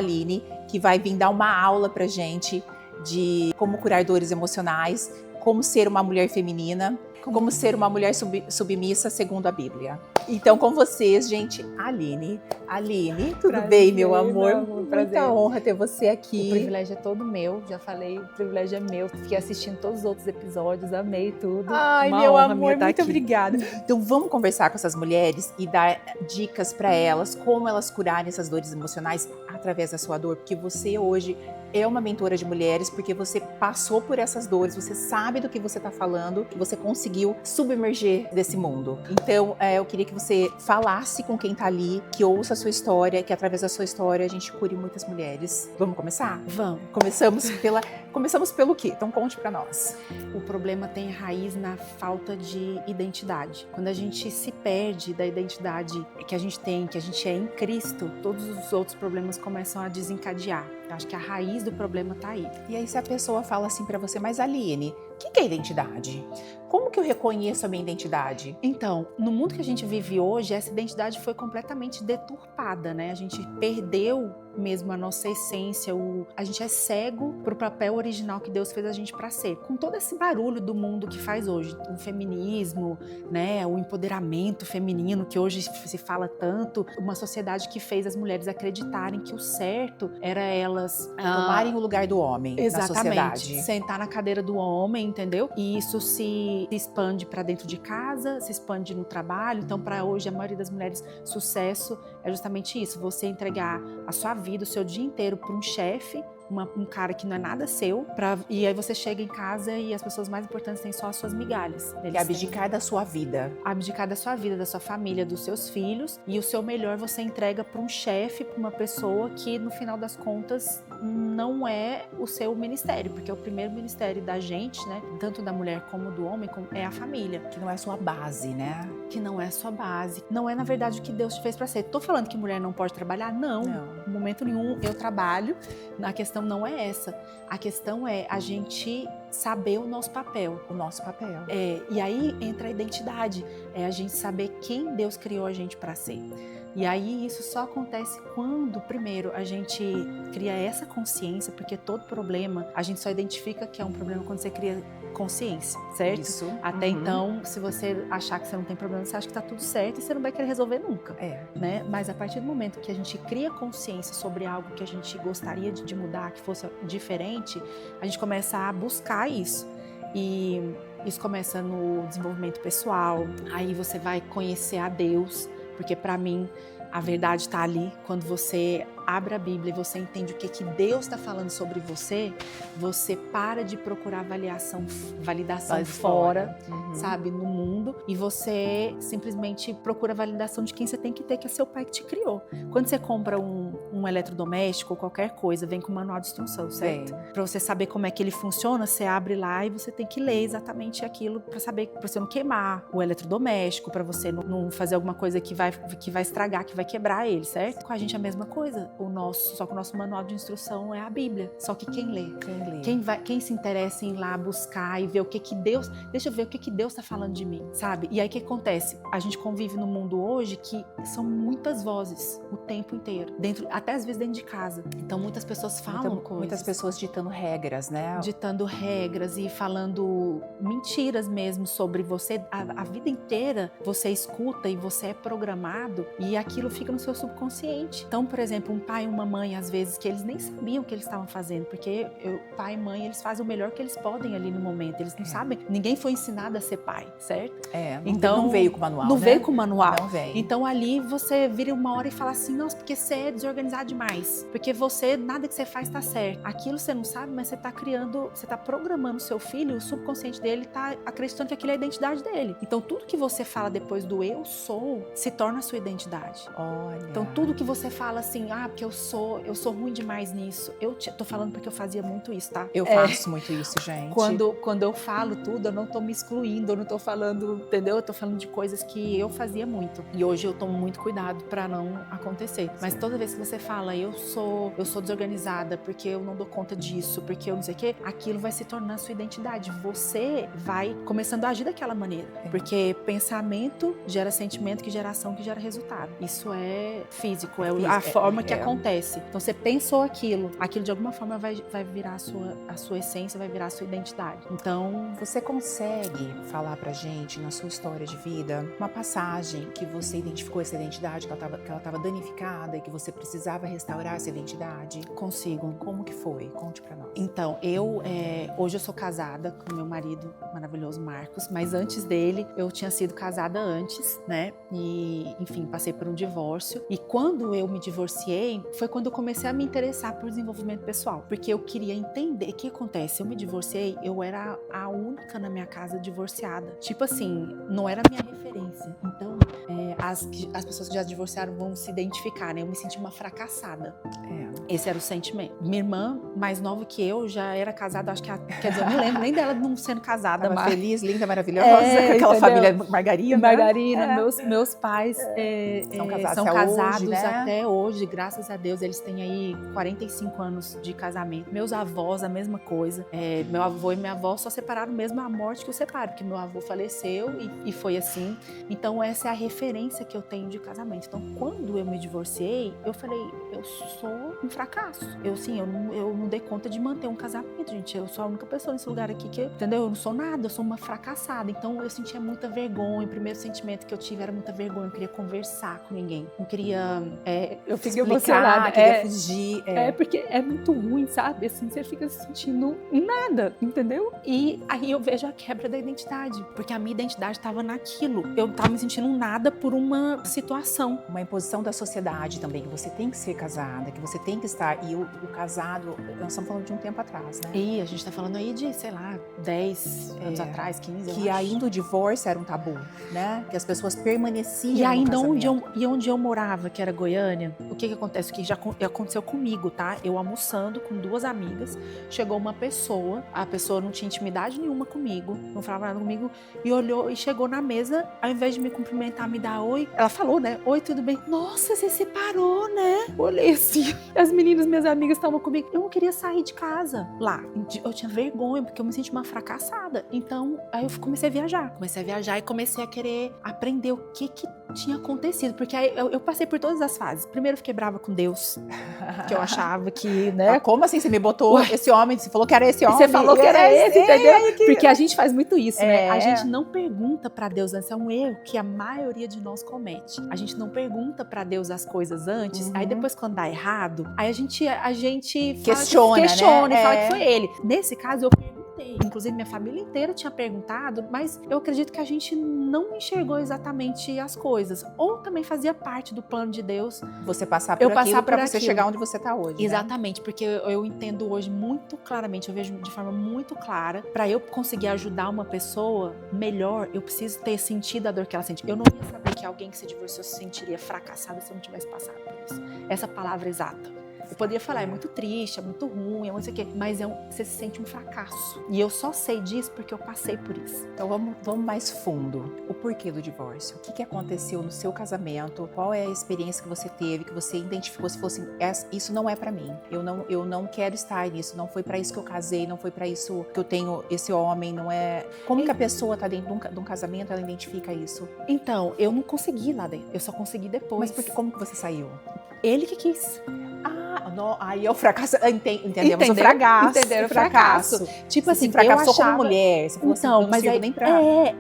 Aline, que vai vir dar uma aula pra gente de como curar dores emocionais, como ser uma mulher feminina, como ser uma mulher submissa segundo a Bíblia. Então, com vocês, gente, Aline. Aline, tudo Prazer, bem, meu amor? Muita Muita honra ter você aqui. O privilégio é todo meu, já falei, o privilégio é meu. Fiquei assistindo todos os outros episódios, amei tudo. Ai, uma meu honra amor, estar muito aqui. obrigada. Então, vamos conversar com essas mulheres e dar dicas para elas, como elas curarem essas dores emocionais através da sua dor, porque você hoje é uma mentora de mulheres, porque você passou por essas dores, você sabe do que você está falando, você conseguiu submerger desse mundo. Então, eu queria que você falasse com quem está ali, que ouça a sua história, que através da sua história a gente cure muitas mulheres. Vamos começar? Vamos. Começamos pelo quê? Então conte para nós. O problema tem raiz na falta de identidade. Quando a gente se perde da identidade que a gente tem, que a gente é em Cristo, todos os outros problemas começam a desencadear. Eu acho que a raiz do problema tá aí. E aí se a pessoa fala assim para você, mas Aline, o que é identidade? Como que eu reconheço a minha identidade? Então, no mundo que a gente vive hoje, essa identidade foi completamente deturpada, né? A gente perdeu mesmo a nossa essência, a gente é cego pro papel original que Deus fez a gente para ser. Com todo esse barulho do mundo que faz hoje, o feminismo, né, o empoderamento feminino que hoje se fala tanto, uma sociedade que fez as mulheres acreditarem que o certo era elas tomarem o lugar do homem na sociedade. Sentar na cadeira do homem, entendeu? E isso se expande para dentro de casa, se expande no trabalho. Então, para hoje, a maioria das mulheres, sucesso é justamente isso, você entregar a sua vida, o seu dia inteiro para um chefe, um cara que não é nada seu, e aí você chega em casa e as pessoas mais importantes têm só as suas migalhas. Que é abdicar da sua vida. Abdicar da sua vida, da sua família, dos seus filhos, e o seu melhor você entrega para um chefe, para uma pessoa que no final das contas não é o seu ministério, porque o primeiro ministério da gente, né, tanto da mulher como do homem, é a família. Que não é sua base, né? Que não é sua base. Não é, na verdade, o que Deus te fez para ser. Tô falando que mulher não pode trabalhar? Não. Em momento nenhum eu trabalho. A questão não é essa. A questão é a gente saber o nosso papel. O nosso papel. E aí entra a identidade. É a gente saber quem Deus criou a gente para ser. E aí isso só acontece quando, primeiro, a gente cria essa consciência, porque todo problema, a gente só identifica que é um problema quando você cria consciência, certo? Isso. Até então, se você achar que você não tem problema, você acha que tá tudo certo e você não vai querer resolver nunca. Né? Mas a partir do momento que a gente cria consciência sobre algo que a gente gostaria de mudar, que fosse diferente, a gente começa a buscar isso. E isso começa no desenvolvimento pessoal, aí você vai conhecer a Deus, porque para mim a verdade está ali. Quando você abre a Bíblia e você entende o que Deus está falando sobre você, você para de procurar validação fora, sabe, no mundo, e você simplesmente procura a validação de quem você tem que ter, que é seu pai que te criou. Quando você compra um eletrodoméstico ou qualquer coisa, vem com um manual de instrução, certo? Para você saber como é que ele funciona, você abre lá e você tem que ler exatamente aquilo para saber, para você não queimar o eletrodoméstico, para você não fazer alguma coisa que vai estragar, que vai quebrar ele, certo? Com a gente é a mesma coisa. Só que o nosso manual de instrução é a Bíblia. Só que quem lê? Quem se interessa em ir lá buscar e ver o que Deus... Deixa eu ver o que Deus está falando de mim, sabe? E aí o que acontece? A gente convive num mundo hoje que são muitas vozes o tempo inteiro. Até às vezes dentro de casa. Então muitas pessoas falam coisas. Muitas pessoas ditando regras, né? Ditando regras e falando mentiras mesmo sobre você. A vida inteira você escuta e você é programado e aquilo fica no seu subconsciente. Então, por exemplo, um pai e uma mãe, às vezes, que eles nem sabiam o que eles estavam fazendo, porque pai e mãe, eles fazem o melhor que eles podem ali no momento, eles não sabem, ninguém foi ensinado a ser pai, certo? Então não veio com o manual, Não né? veio com o manual. Não veio. Então ali você vira uma hora e fala assim, nossa, porque você é desorganizado demais, porque nada que você faz tá certo. Aquilo você não sabe, mas você tá programando o seu filho, o subconsciente dele tá acreditando que aquilo é a identidade dele. Então tudo que você fala depois do eu sou, se torna a sua identidade. Olha. Então tudo que você fala assim, porque eu sou ruim demais nisso. Eu tô falando porque eu fazia muito isso, tá? Eu faço muito isso, gente. Quando eu falo tudo, eu não tô me excluindo, eu não tô falando, entendeu? Eu tô falando de coisas que eu fazia muito. E hoje eu tomo muito cuidado pra não acontecer. Mas toda vez que você fala, eu sou desorganizada porque eu não dou conta disso, porque eu não sei o quê, aquilo vai se tornando a sua identidade. Você vai começando a agir daquela maneira. Porque pensamento gera sentimento, que gera ação, que gera resultado. Isso é físico, a forma que acontece. Então você pensou aquilo de alguma forma vai virar a sua essência, vai virar a sua identidade. Então, você consegue falar pra gente, na sua história de vida, uma passagem que você identificou essa identidade, que ela estava danificada e que você precisava restaurar essa identidade? Consigo. Como que foi? Conte pra nós. Então, hoje eu sou casada com meu marido maravilhoso, Marcos, mas antes dele, eu tinha sido casada antes, né? E, enfim, passei por um divórcio. E quando eu me divorciei, foi quando eu comecei a me interessar por desenvolvimento pessoal. Porque eu queria entender o que acontece. Eu me divorciei, eu era a única na minha casa divorciada. Tipo assim, não era a minha referência. Então, as pessoas que já divorciaram vão se identificar, né? Eu me senti uma fracassada. Esse era o sentimento. Minha irmã, mais nova que eu, já era casada, acho que quer dizer, eu não lembro nem dela não sendo casada. Tava mas feliz, linda, maravilhosa, aquela família Margarina. Margarina, meus pais são casados hoje, né? até hoje, graças a Deus, eles têm aí 45 anos de casamento. Meus avós, a mesma coisa. Meu avô e minha avó só separaram mesmo a morte que os separa, porque meu avô faleceu e foi assim. Então essa é a referência que eu tenho de casamento. Então quando eu me divorciei, eu falei, eu sou um fracasso. Eu não dei conta de manter um casamento, gente. Eu sou a única pessoa nesse lugar aqui que, entendeu? Eu não sou nada, eu sou uma fracassada. Então eu sentia muita vergonha. O primeiro sentimento que eu tive era muita vergonha. Eu não queria conversar com ninguém. Não queria... eu fiquei emocionada. Queria fugir. Porque é muito ruim, sabe? Assim, você fica se sentindo nada, entendeu? E aí eu vejo a quebra da identidade. Porque a minha identidade estava naquilo. Eu estava me sentindo nada por uma situação. Uma imposição da sociedade também, que você tem que ser casada, que você tem que estar... E o casado, nós estamos falando de um tempo atrás, né? E a gente tá falando aí de, sei lá, 10 anos atrás, 15 que ainda o divórcio era um tabu, né? Que as pessoas permaneciam e ainda no casamento. onde eu morava, que era Goiânia, o que acontece? O que já aconteceu comigo, tá? Eu almoçando com duas amigas, chegou uma pessoa, a pessoa não tinha intimidade nenhuma comigo, não falava nada comigo, e olhou e chegou na mesa, ao invés de me cumprimentar, me dar oi, ela falou, né? Oi, tudo bem? Nossa, você separou, né? Olhei assim, as meninas, minhas amigas estavam comigo, eu não queria sair de casa lá, eu tinha vergonha, porque eu me senti uma fracassada. Então, aí eu comecei a viajar e comecei a querer aprender o que tinha acontecido, porque aí eu passei por todas as fases. Primeiro eu fiquei brava com Deus, que eu achava que, né? Como assim você me botou esse homem? Você falou que era esse homem? Você falou que era esse, entendeu? Porque a gente faz muito isso, né? A gente não pergunta pra Deus antes, é um erro que a maioria de nós comete. A gente não pergunta pra Deus as coisas antes, aí depois quando dá errado, aí a gente questiona, né? E fala que foi ele. Nesse caso eu perguntei. Inclusive, minha família inteira tinha perguntado, mas eu acredito que a gente não enxergou exatamente as coisas. Ou também fazia parte do plano de Deus. Você passar por aquilo para você chegar onde você está hoje. Exatamente, né? Porque eu entendo hoje muito claramente, eu vejo de forma muito clara, para eu conseguir ajudar uma pessoa melhor, eu preciso ter sentido a dor que ela sente. Eu não ia saber que alguém que se divorciou se sentiria fracassada se eu não tivesse passado por isso. Essa palavra exata. Eu poderia falar, é muito triste, é muito ruim, é muito sei o quê, mas você se sente um fracasso. E eu só sei disso porque eu passei por isso. Então vamos mais fundo. O porquê do divórcio? O que aconteceu no seu casamento? Qual é a experiência que você teve, que você identificou, se fosse, isso não é pra mim. Eu não quero estar nisso, não foi pra isso que eu casei, não foi pra isso que eu tenho esse homem, não é... Como que a pessoa tá dentro de um casamento, ela identifica isso? Então, eu não consegui lá dentro, eu só consegui depois. Mas como que você saiu? Ele que quis. Aí é o fracasso. Entendemos o fracasso. Entenderam o fracasso. Tipo assim, fracassou como mulher. Você falou então, assim, mas aí, nem pra...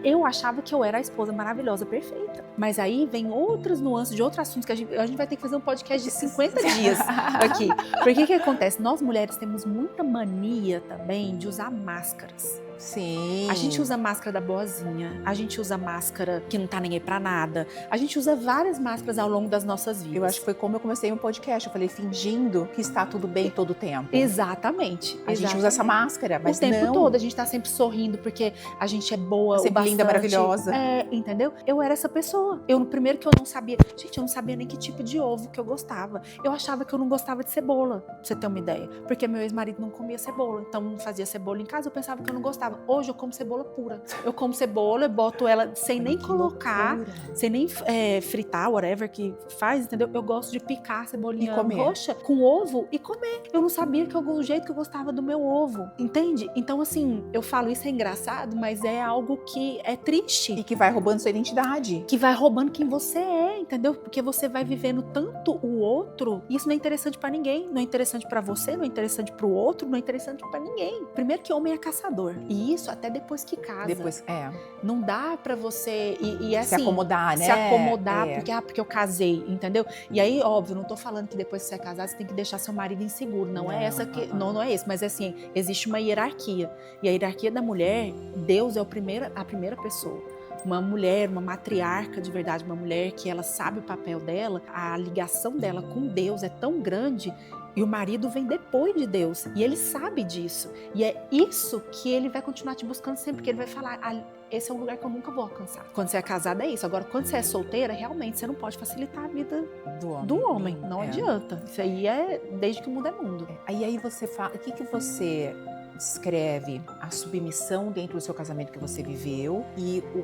eu achava que eu era a esposa maravilhosa, perfeita. Mas aí vem outras nuances de outros assuntos que a gente vai ter que fazer um podcast de 50 dias aqui. Porque que acontece? Nós mulheres temos muita mania também de usar máscaras. Sim. A gente usa máscara da boazinha, a gente usa máscara que não tá nem aí pra nada. A gente usa várias máscaras ao longo das nossas vidas. Eu acho que foi como eu comecei um podcast. Eu falei, fingindo que está tudo bem todo o tempo. Exatamente. A gente usa essa máscara, mas o tempo todo. A gente tá sempre sorrindo porque a gente é boa, sempre linda, maravilhosa. Entendeu? Eu era essa pessoa. No primeiro que eu não sabia... Gente, eu não sabia nem que tipo de ovo que eu gostava. Eu achava que eu não gostava de cebola, pra você ter uma ideia. Porque meu ex-marido não comia cebola. Então, não fazia cebola em casa, eu pensava que eu não gostava. Hoje eu como cebola pura. Eu como cebola, boto ela sem nem colocar, sem nem fritar, whatever que faz, entendeu? Eu gosto de picar a cebolinha roxa com ovo e comer. Eu não sabia o jeito que eu gostava do meu ovo, entende? Então, assim, eu falo isso é engraçado, mas é algo que é triste. E que vai roubando sua identidade. Que vai roubando quem você é, entendeu? Porque você vai vivendo tanto o outro, e isso não é interessante pra ninguém. Não é interessante pra você, não é interessante pro outro, não é interessante pra ninguém. Primeiro que homem é caçador. E isso até depois que casa. Depois, Não dá pra você... E assim, se acomodar, né? Se acomodar, porque eu casei, entendeu? E aí, óbvio, não tô falando que depois que você é casado, você tem que deixar seu marido inseguro. Não é essa que... Não é esse. Mas assim, existe uma hierarquia. E a hierarquia da mulher, Deus é a primeira pessoa. Uma mulher, uma matriarca de verdade, uma mulher que ela sabe o papel dela, a ligação dela com Deus é tão grande, e o marido vem depois de Deus, e ele sabe disso. E é isso que ele vai continuar te buscando sempre, porque ele vai falar, esse é um lugar que eu nunca vou alcançar. Quando você é casada é isso. Agora, quando você é solteira, realmente você não pode facilitar a vida do homem. Não adianta. Isso aí é desde que o mundo é mundo. Aí você fala, o que você descreve a submissão dentro do seu casamento que você viveu e o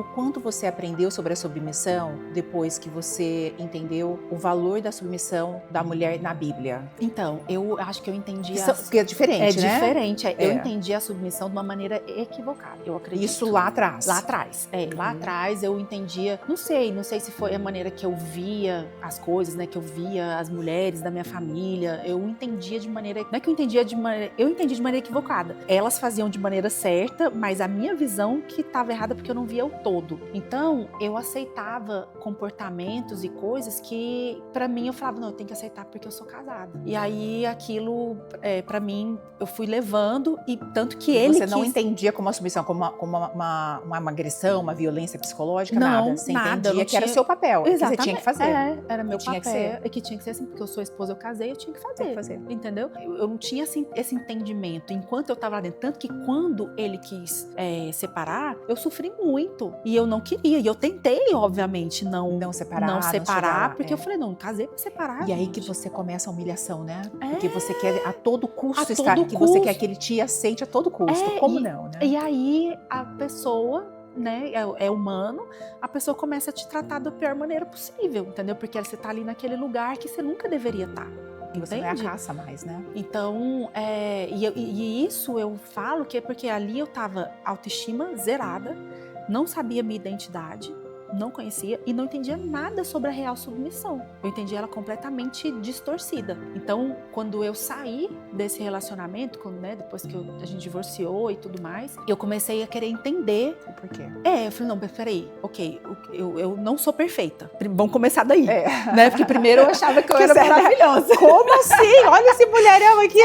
quanto você aprendeu sobre a submissão depois que você entendeu o valor da submissão da mulher na Bíblia? Então, eu acho que eu entendi... Porque é diferente, né? É diferente. Eu entendi a submissão de uma maneira equivocada, eu acredito. Isso lá atrás? Lá atrás. Lá atrás eu entendia... Não sei se foi a maneira que eu via as coisas, né? Que eu via as mulheres da minha família. Eu entendia de maneira... Não é que eu entendia de maneira... Eu entendi de maneira equivocada. Elas faziam de maneira certa, mas a minha visão que estava errada porque eu não via o todo. Então, eu aceitava comportamentos e coisas que, pra mim, eu falava, não, eu tenho que aceitar porque eu sou casada. E aí, aquilo, pra mim, eu fui levando, e tanto que ele Você não entendia como a submissão, como uma agressão, uma violência psicológica, não, nada. Você nada, entendia que era o seu papel, exatamente, que você tinha que fazer. Era meu papel. Que tinha que ser assim, porque eu sou esposa, eu casei, eu tinha que fazer. Entendeu? Eu não tinha esse entendimento enquanto eu tava lá dentro. Tanto que quando ele quis separar, eu sofri muito. E eu não queria. E eu tentei, obviamente, não separar porque eu falei, não, casei pra separar. E aí que você começa a humilhação, né? Porque você quer a todo custo estar aqui, você quer que ele te aceite a todo custo. Como não, né? E aí a pessoa, né, é humano, a pessoa começa a te tratar da pior maneira possível, entendeu? Porque você tá ali naquele lugar que você nunca deveria estar. E você não é a caça mais, né? Então, e isso eu falo que é porque ali eu tava autoestima zerada, não sabia minha identidade, não conhecia e não entendia nada sobre a real submissão. Eu entendia ela completamente distorcida. Então, quando eu saí desse relacionamento, depois que a gente divorciou e tudo mais, eu comecei a querer entender o porquê. Eu falei, não, peraí, ok, eu não sou perfeita. Vamos começar daí, né? Porque primeiro eu achava que eu era maravilhosa. Como assim? Olha esse mulherão aqui.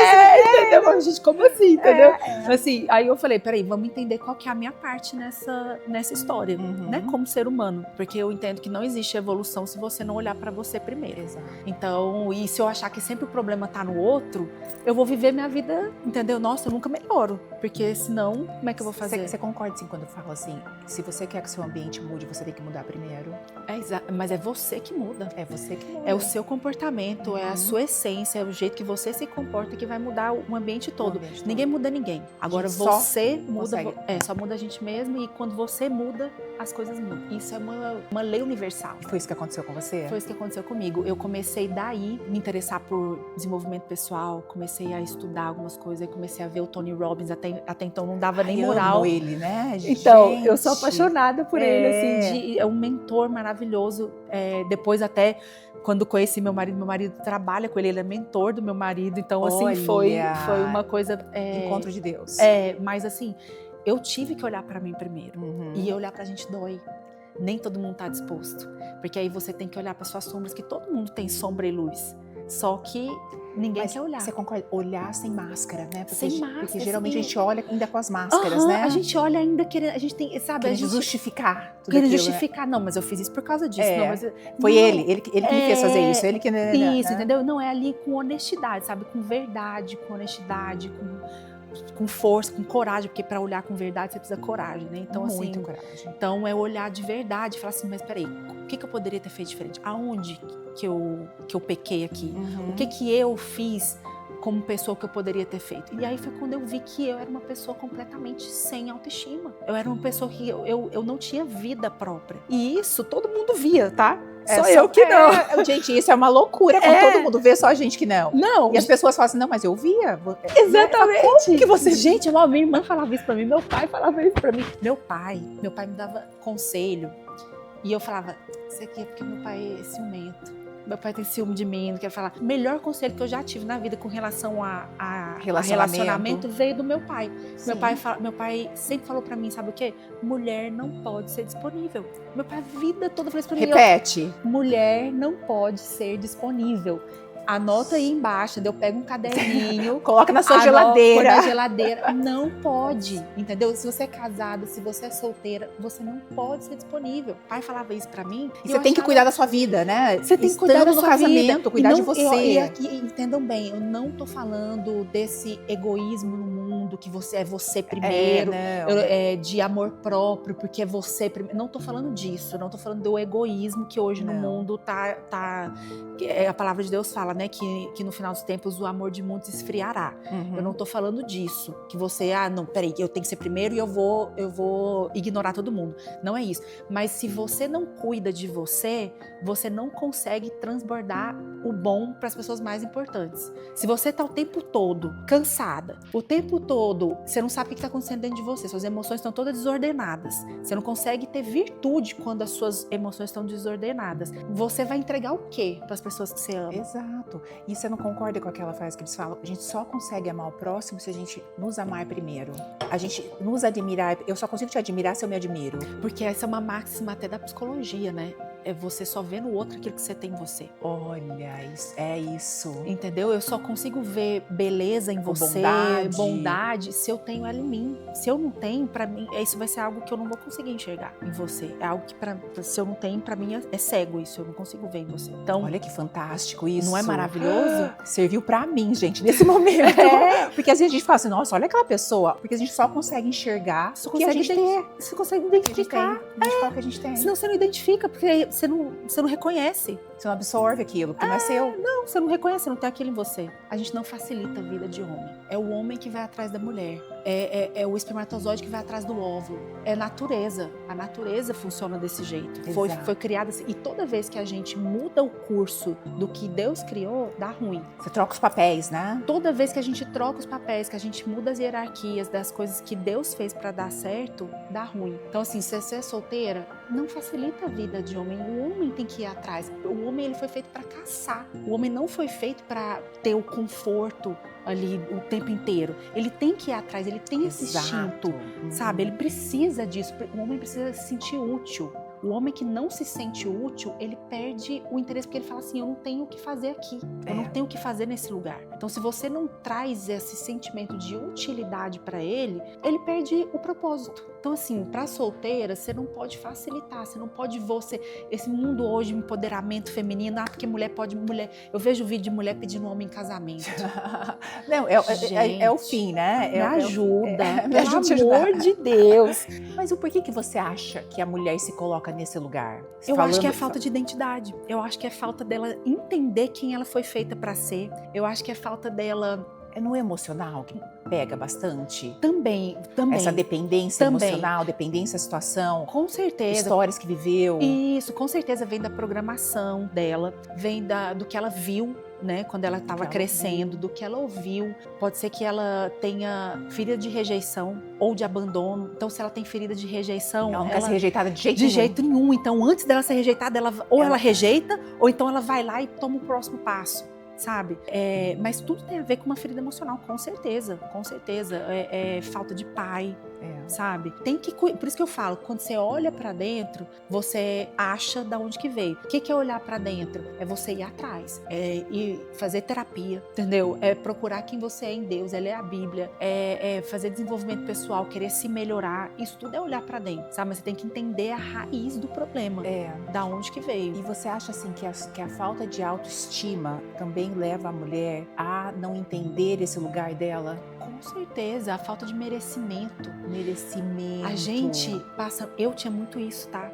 Entendeu? Gente, como assim, entendeu? Assim, aí eu falei, peraí, vamos entender qual que é a minha parte nessa história, né? Como ser humano. Porque eu entendo que não existe evolução se você não olhar pra você primeiro. Exato. Então, e se eu achar que sempre o problema tá no outro, eu vou viver minha vida, entendeu? Nossa, eu nunca melhoro. Porque senão, como é que eu vou fazer? Você concorda assim quando eu falo assim, se você quer que o seu ambiente mude, você tem que mudar primeiro? Mas é você que muda. É você que muda. É o seu comportamento, é a sua essência, é o jeito que você se comporta que vai mudar o ambiente todo. Ninguém muda ninguém. Agora você muda, só muda a gente mesmo, e quando você muda, as coisas mudam. Isso é uma lei universal. Foi isso que aconteceu com você? Foi isso que aconteceu comigo. Eu comecei daí me interessar por desenvolvimento pessoal, comecei a estudar algumas coisas, aí comecei a ver o Tony Robbins, até então não dava nem moral. Eu amo ele, né? Então, eu sou apaixonada por ele, assim, é um mentor maravilhoso. Depois até, quando conheci meu marido trabalha com ele é mentor do meu marido, então assim, foi uma coisa... encontro de Deus. Mas assim, eu tive que olhar pra mim primeiro, e olhar pra gente dói. Nem todo mundo tá disposto, porque aí você tem que olhar para suas sombras, que todo mundo tem sombra e luz, só que ninguém quer olhar. Você concorda? Olhar sem máscara, né? Sem máscara. Porque geralmente a gente olha ainda com as máscaras, né? A gente olha ainda querendo, a gente tem, sabe? Querendo justificar tudo querendo aquilo, justificar, né? Não, mas eu fiz isso por causa disso. Não, mas, foi ele que me fez fazer isso, ele que... Isso, entendeu? Não, é ali com honestidade, sabe? Com verdade, com honestidade, com força, com coragem, porque para olhar com verdade você precisa coragem, né? Então, muito assim, coragem. Então é olhar de verdade e falar assim, mas peraí, o que eu poderia ter feito diferente? Aonde que eu pequei aqui? O que eu fiz como pessoa que eu poderia ter feito? E aí foi quando eu vi que eu era uma pessoa completamente sem autoestima. Eu era uma pessoa que eu não tinha vida própria. E isso todo mundo via, tá? Só eu que não. Gente, isso é uma loucura quando todo mundo vê, só a gente que não. Não. E as pessoas falam assim, não, mas eu via. Exatamente. Como que você... Gente, minha irmã falava isso pra mim, meu pai falava isso pra mim. Meu pai me dava conselho. E eu falava, isso aqui é porque meu pai é ciumento. Meu pai tem ciúme de mim, não quero falar. O melhor conselho que eu já tive na vida com relação a relacionamento veio do meu pai. Meu pai sempre falou pra mim, sabe o quê? Mulher não pode ser disponível. Meu pai a vida toda falou isso pra mim. Repete. Mulher não pode ser disponível. Anota aí embaixo, eu pego um caderninho. Coloca na sua geladeira. Na geladeira. Não pode, entendeu? Se você é casada, se você é solteira, você não pode ser disponível. O pai falava isso pra mim. E você tem que cuidar da sua vida, né? Você tem que cuidar da sua casamento, cuidar de você. E aqui, entendam bem, eu não tô falando desse egoísmo no mundo, que você é você primeiro, de amor próprio, porque é você primeiro. Não tô falando disso, não tô falando do egoísmo que hoje no mundo tá a palavra de Deus fala, né, que no final dos tempos o amor de muitos esfriará. Eu não tô falando disso, que você, não, peraí, eu tenho que ser primeiro e eu vou ignorar todo mundo. Não é isso. Mas se você não cuida de você, você não consegue transbordar o bom para as pessoas mais importantes. Se você tá o tempo todo cansada, o tempo todo, você não sabe o que tá acontecendo dentro de você, suas emoções estão todas desordenadas. Você não consegue ter virtude quando as suas emoções estão desordenadas. Você vai entregar o quê para as pessoas que você ama? Exato. E você não concorda com aquela frase que eles falam? A gente só consegue amar o próximo se a gente nos amar primeiro. A gente nos admirar. Eu só consigo te admirar se eu me admiro. Porque essa é uma máxima até da psicologia, né? É você só ver no outro aquilo que você tem em você. Olha, é isso. Entendeu? Eu só consigo ver beleza em você, bondade, se eu tenho ela em mim. Se eu não tenho, pra mim, isso vai ser algo que eu não vou conseguir enxergar em você. É algo que, se eu não tenho, pra mim é cego isso. Eu não consigo ver em você. Então, olha que fantástico isso. Não é maravilhoso? Serviu pra mim, gente, nesse momento. Porque às vezes a gente fala assim, nossa, olha aquela pessoa. Porque a gente só consegue enxergar o que a gente tem. Você consegue identificar. Identificar o que a gente tem. Senão você não identifica, porque você não reconhece. Você não absorve aquilo, que não é seu. Não, você não reconhece, você não tem aquilo em você. A gente não facilita a vida de homem. É o homem que vai atrás da mulher. É o espermatozoide que vai atrás do óvulo. É natureza. A natureza funciona desse jeito. Foi criada assim. E toda vez que a gente muda o curso do que Deus criou, dá ruim. Você troca os papéis, né? Toda vez que a gente troca os papéis, que a gente muda as hierarquias das coisas que Deus fez pra dar certo, dá ruim. Então assim, se você é solteira, não facilita a vida de homem. O homem tem que ir atrás. O homem, ele foi feito para caçar. O homem não foi feito para ter o conforto ali o tempo inteiro. Ele tem que ir atrás, ele tem esse instinto, sabe? Ele precisa disso. O homem precisa se sentir útil. O homem que não se sente útil, ele perde o interesse, porque ele fala assim, eu não tenho o que fazer aqui, eu não tenho o que fazer nesse lugar. Então, se você não traz esse sentimento de utilidade para ele, ele perde o propósito. Então, assim, para solteira, você não pode facilitar, você não pode esse mundo hoje, empoderamento feminino, porque mulher pode, eu vejo vídeo de mulher pedindo homem em casamento. Não, é o fim, né? Me ajuda, pelo amor de Deus. Mas o porquê que você acha que a mulher se coloca nesse lugar? Eu acho que é falta de identidade. Eu acho que é falta dela entender quem ela foi feita para ser. Eu acho que é falta dela... É no emocional que pega bastante? Também. Essa dependência emocional, dependência à situação. Com certeza. Histórias que viveu. Isso, com certeza vem da programação dela, vem do que ela viu, né, quando ela estava crescendo, do que ela ouviu. Pode ser que ela tenha ferida de rejeição ou de abandono. Então, se ela tem ferida de rejeição... Ela não quer ser rejeitada de jeito nenhum. De jeito nenhum. Então, antes dela ser rejeitada, ela rejeita, ou então ela vai lá e toma o próximo passo. Sabe? Mas tudo tem a ver com uma ferida emocional, com certeza, com certeza. Falta de pai, sabe? Por isso que eu falo, quando você olha pra dentro, você acha da onde que veio. O que é olhar pra dentro? É você ir atrás, ir fazer terapia, entendeu? É procurar quem você é em Deus, é ler a Bíblia, é fazer desenvolvimento pessoal, querer se melhorar. Isso tudo é olhar pra dentro, sabe? Mas você tem que entender a raiz do problema, da onde que veio. E você acha assim que a falta de autoestima também leva a mulher a não entender esse lugar dela? Com certeza, a falta de merecimento. A gente passa... Eu tinha muito isso, tá?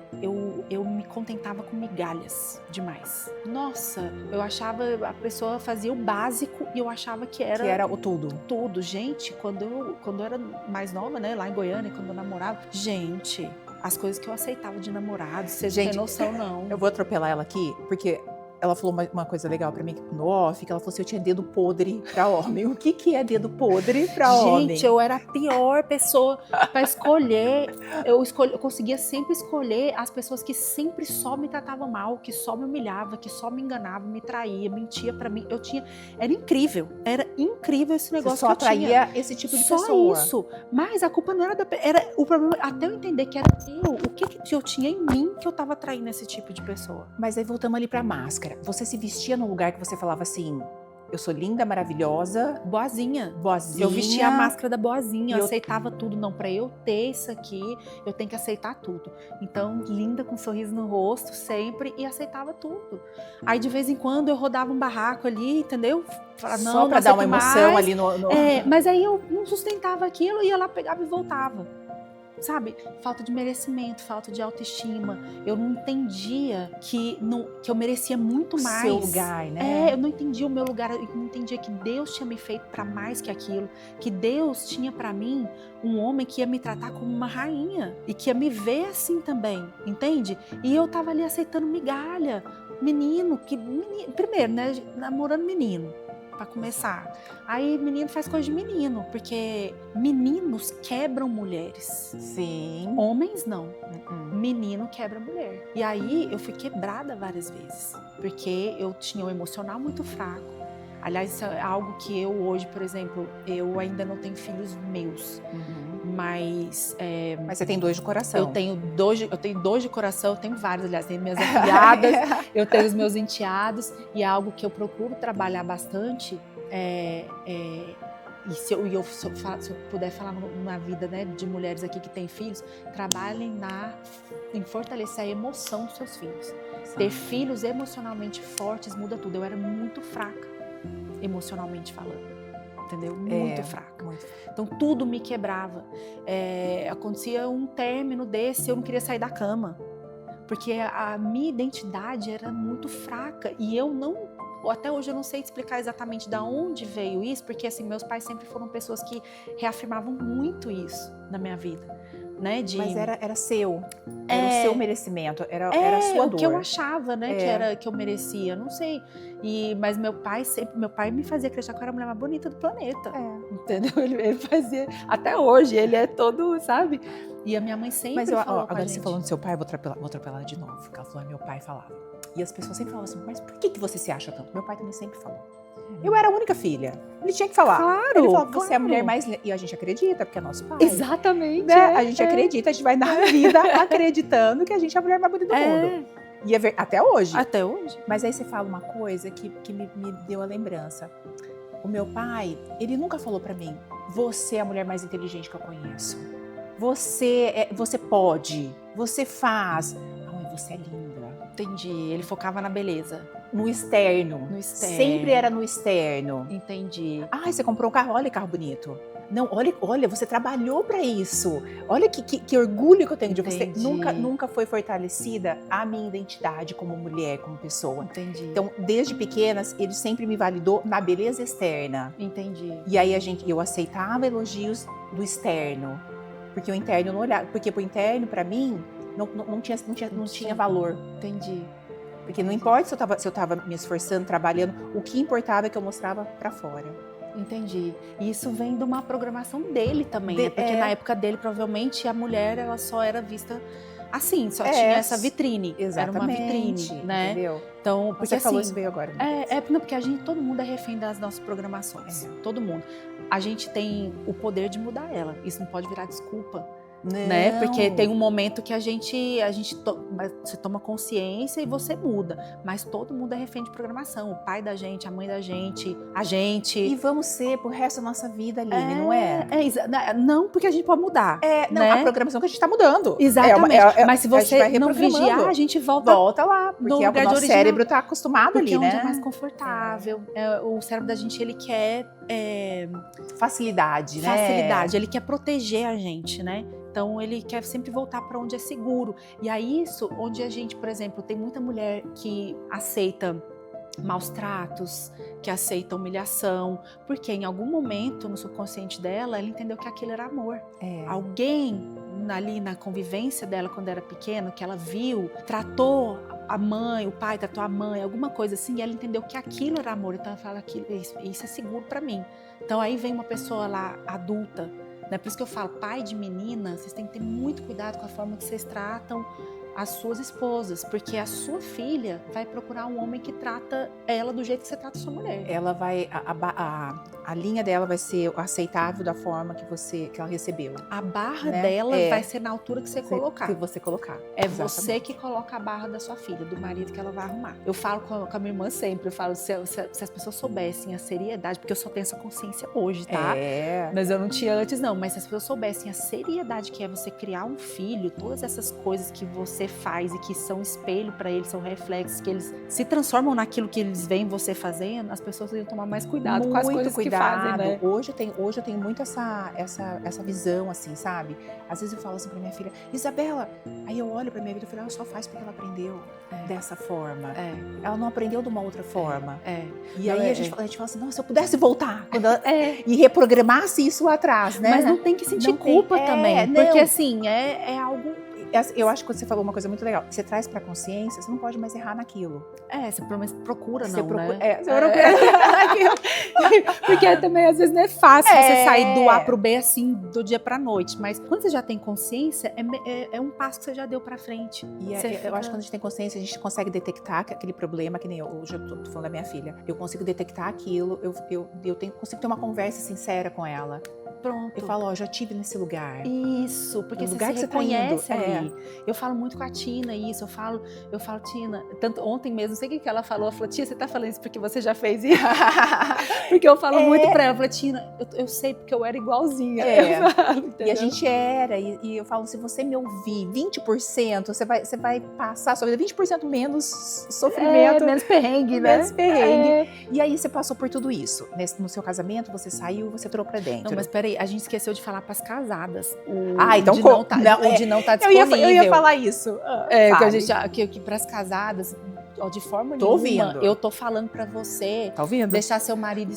Eu me contentava com migalhas demais. Nossa, eu achava... A pessoa fazia o básico e eu achava que era... Que era o tudo. Tudo. Gente, quando eu era mais nova, né? Lá em Goiânia, quando eu namorava... Gente, as coisas que eu aceitava de namorado, vocês não têm noção, não. Eu vou atropelar ela aqui, porque... ela falou uma coisa legal pra mim no off, que ela falou assim, eu tinha dedo podre pra homem. O que é dedo podre pra homem? Gente, eu era a pior pessoa pra escolher. Eu conseguia sempre escolher as pessoas que sempre só me tratavam mal, que só me humilhava, que só me enganava, me traía, mentia pra mim. Era incrível esse negócio. Você só atraía esse tipo de pessoa. Só isso. Mas a culpa não era era o problema, até eu entender que era eu. O que eu tinha em mim que eu tava atraindo esse tipo de pessoa? Mas aí voltamos ali pra máscara. Você se vestia num lugar que você falava assim, eu sou linda, maravilhosa, boazinha. boazinha. Eu vestia a máscara da boazinha, eu aceitava tudo. Não, pra eu ter isso aqui, eu tenho que aceitar tudo. Então, linda, com um sorriso no rosto, sempre, e aceitava tudo. Aí, de vez em quando, eu rodava um barraco ali, entendeu? Falava, só pra dar uma emoção ali no... mas aí eu não sustentava aquilo, ia lá, pegava e voltava. Sabe? Falta de merecimento, falta de autoestima. Eu não entendia que eu merecia muito mais. Seu lugar, né? Eu não entendia o meu lugar, eu não entendia que Deus tinha me feito para mais que aquilo, que Deus tinha para mim um homem que ia me tratar como uma rainha e que ia me ver assim também, entende? E eu tava ali aceitando migalha, menino, primeiro, né, namorando menino. Pra começar. Aí menino faz coisa de menino, porque meninos quebram mulheres. Sim. Homens não. Menino quebra mulher. E aí eu fui quebrada várias vezes, porque eu tinha um emocional muito fraco. Aliás, isso é algo que eu hoje, por exemplo, eu ainda não tenho filhos meus. Mas você tem 2 de coração. Eu tenho 2 de coração, eu tenho vários, aliás, tenho minhas afilhadas, eu tenho os meus enteados, e é algo que eu procuro trabalhar bastante. E se eu puder falar na vida, né, de mulheres aqui que têm filhos, trabalhem em fortalecer a emoção dos seus filhos. Ter filhos emocionalmente fortes muda tudo. Eu era muito fraca, emocionalmente falando. Entendeu? Muito fraca. Então tudo me quebrava. Acontecia um término desse, eu não queria sair da cama. Porque a minha identidade era muito fraca. E até hoje eu não sei explicar exatamente de onde veio isso, porque assim, meus pais sempre foram pessoas que reafirmavam muito isso na minha vida. Né, mas era seu. Era o seu merecimento, era a sua dor. O que eu achava, né, que eu merecia, não sei. Mas meu pai me fazia acreditar que eu era a mulher mais bonita do planeta. Entendeu? Ele fazia, até hoje, ele é todo, sabe? E a minha mãe sempre falou agora você falando do seu pai, eu vou atropelar de novo. Porque ela falou, meu pai falava. E as pessoas sempre falavam assim, mas por que você se acha tanto? Meu pai também sempre falou. Eu era a única filha. Ele tinha que falar. Claro, ele falava, você é a mulher mais linda. E a gente acredita, porque é nosso pai. Exatamente. Né? A gente acredita, a gente vai na vida acreditando que a gente é a mulher mais bonita do mundo. E até hoje. Até hoje. Mas aí você fala uma coisa que me deu a lembrança. O meu pai, ele nunca falou pra mim, você é a mulher mais inteligente que eu conheço. Você pode, você faz. Ai, você é linda. Entendi. Ele focava na beleza. No externo. Sempre era no externo. Entendi. Ai, você comprou um carro, olha que carro bonito. Não, olha, você trabalhou para isso. Olha que orgulho que eu tenho de você. Nunca foi fortalecida a minha identidade como mulher, como pessoa. Entendi. Então, desde pequenas, ele sempre me validou na beleza externa. Entendi. E aí eu aceitava elogios do externo. Porque o interno não olhava. Porque pro interno, para mim, não tinha valor. Entendi. Porque não importa se eu tava me esforçando, trabalhando, o que importava é que eu mostrava pra fora. Entendi. E isso vem de uma programação dele também, né? Porque na época dele, provavelmente, a mulher ela só era vista assim, só tinha essa vitrine. Exatamente. Era uma vitrine, né? Entendeu? Então, porque você falou assim, isso veio agora. Porque todo mundo é refém das nossas programações. Todo mundo. A gente tem o poder de mudar ela. Isso não pode virar desculpa. Né? Porque tem um momento que você toma consciência e você muda, mas todo mundo é refém de programação, o pai da gente, a mãe da gente, a gente. E vamos ser pro resto da nossa vida, Aline, não é? Não, porque a gente pode mudar. Né? A programação que a gente tá mudando. Exatamente. Mas se você não vigiar, a gente volta lá, porque o nosso cérebro tá acostumado ali, né? Porque é onde é mais confortável. O cérebro da gente, ele quer facilidade, né? Facilidade, ele quer proteger a gente, né? Então, ele quer sempre voltar para onde é seguro. E aí, isso, onde a gente, por exemplo, tem muita mulher que aceita maus tratos, que aceita humilhação, porque em algum momento, no subconsciente dela, ela entendeu que aquilo era amor. Alguém ali na convivência dela quando era pequena, que ela viu, tratou a mãe, o pai tratou a mãe, alguma coisa assim, e ela entendeu que aquilo era amor. Então ela fala que isso é seguro pra mim. Então aí vem uma pessoa lá adulta, né? Por isso que eu falo, pai de menina, vocês têm que ter muito cuidado com a forma que vocês tratam as suas esposas, porque a sua filha vai procurar um homem que trata ela do jeito que você trata a sua mulher. Ela vai, a linha dela vai ser aceitável da forma que ela recebeu. A barra dela vai ser na altura que você colocar. Que você colocar. É você que coloca a barra da sua filha, do marido que ela vai arrumar. Eu falo com a minha irmã sempre, eu falo, se as pessoas soubessem a seriedade, porque eu só tenho essa consciência hoje, tá? Mas eu não tinha antes não, mas se as pessoas soubessem a seriedade que é você criar um filho, todas essas coisas que você faz e que são espelho para eles, são reflexos, que eles se transformam naquilo que eles veem você fazendo, as pessoas iam tomar mais cuidado com as coisas que fazem, né? Hoje eu tenho muito essa visão, assim, sabe? Às vezes eu falo assim pra minha filha, Isabela, aí eu olho pra minha filha e falo, ela só faz porque ela aprendeu dessa forma. Ela não aprendeu de uma outra forma. E aí a gente fala assim, nossa, se eu pudesse voltar e reprogramasse isso lá atrás, né? Mas não tem que sentir culpa também, porque assim, é algo... Eu acho que você falou uma coisa muito legal. Você traz pra consciência, você não pode mais errar naquilo. Você pelo menos procura você não, procura, né? Você procura porque também às vezes não é fácil você sair do A pro B assim, do dia pra noite. Mas quando você já tem consciência, é um passo que você já deu pra frente. E eu acho que quando a gente tem consciência, a gente consegue detectar aquele problema, que nem hoje eu tô falando da minha filha. Eu consigo detectar aquilo, eu consigo ter uma conversa sincera com ela. Pronto. Eu falo, já tive nesse lugar. Isso, porque lugar você que se reconhece tá indo, ali. Eu falo muito com a Tina isso, eu falo, Tina, tanto ontem mesmo, não sei o que ela falou, Tia, você tá falando isso porque você já fez isso? Porque eu falo muito pra ela, Tina, eu sei porque eu era igualzinha. Eu falo, e a gente era, e eu falo, se você me ouvir 20%, você vai passar a sua vida 20% menos sofrimento. Menos perrengue, né? Menos perrengue. E aí você passou por tudo isso. No seu casamento, você saiu, você entrou pra dentro. Não, mas peraí, a gente esqueceu de falar pras casadas. Então o de não tá disponível. Eu ia falar isso. Que pras casadas, de forma nenhuma, ouvindo. Eu tô falando pra você ouvindo? Deixar seu marido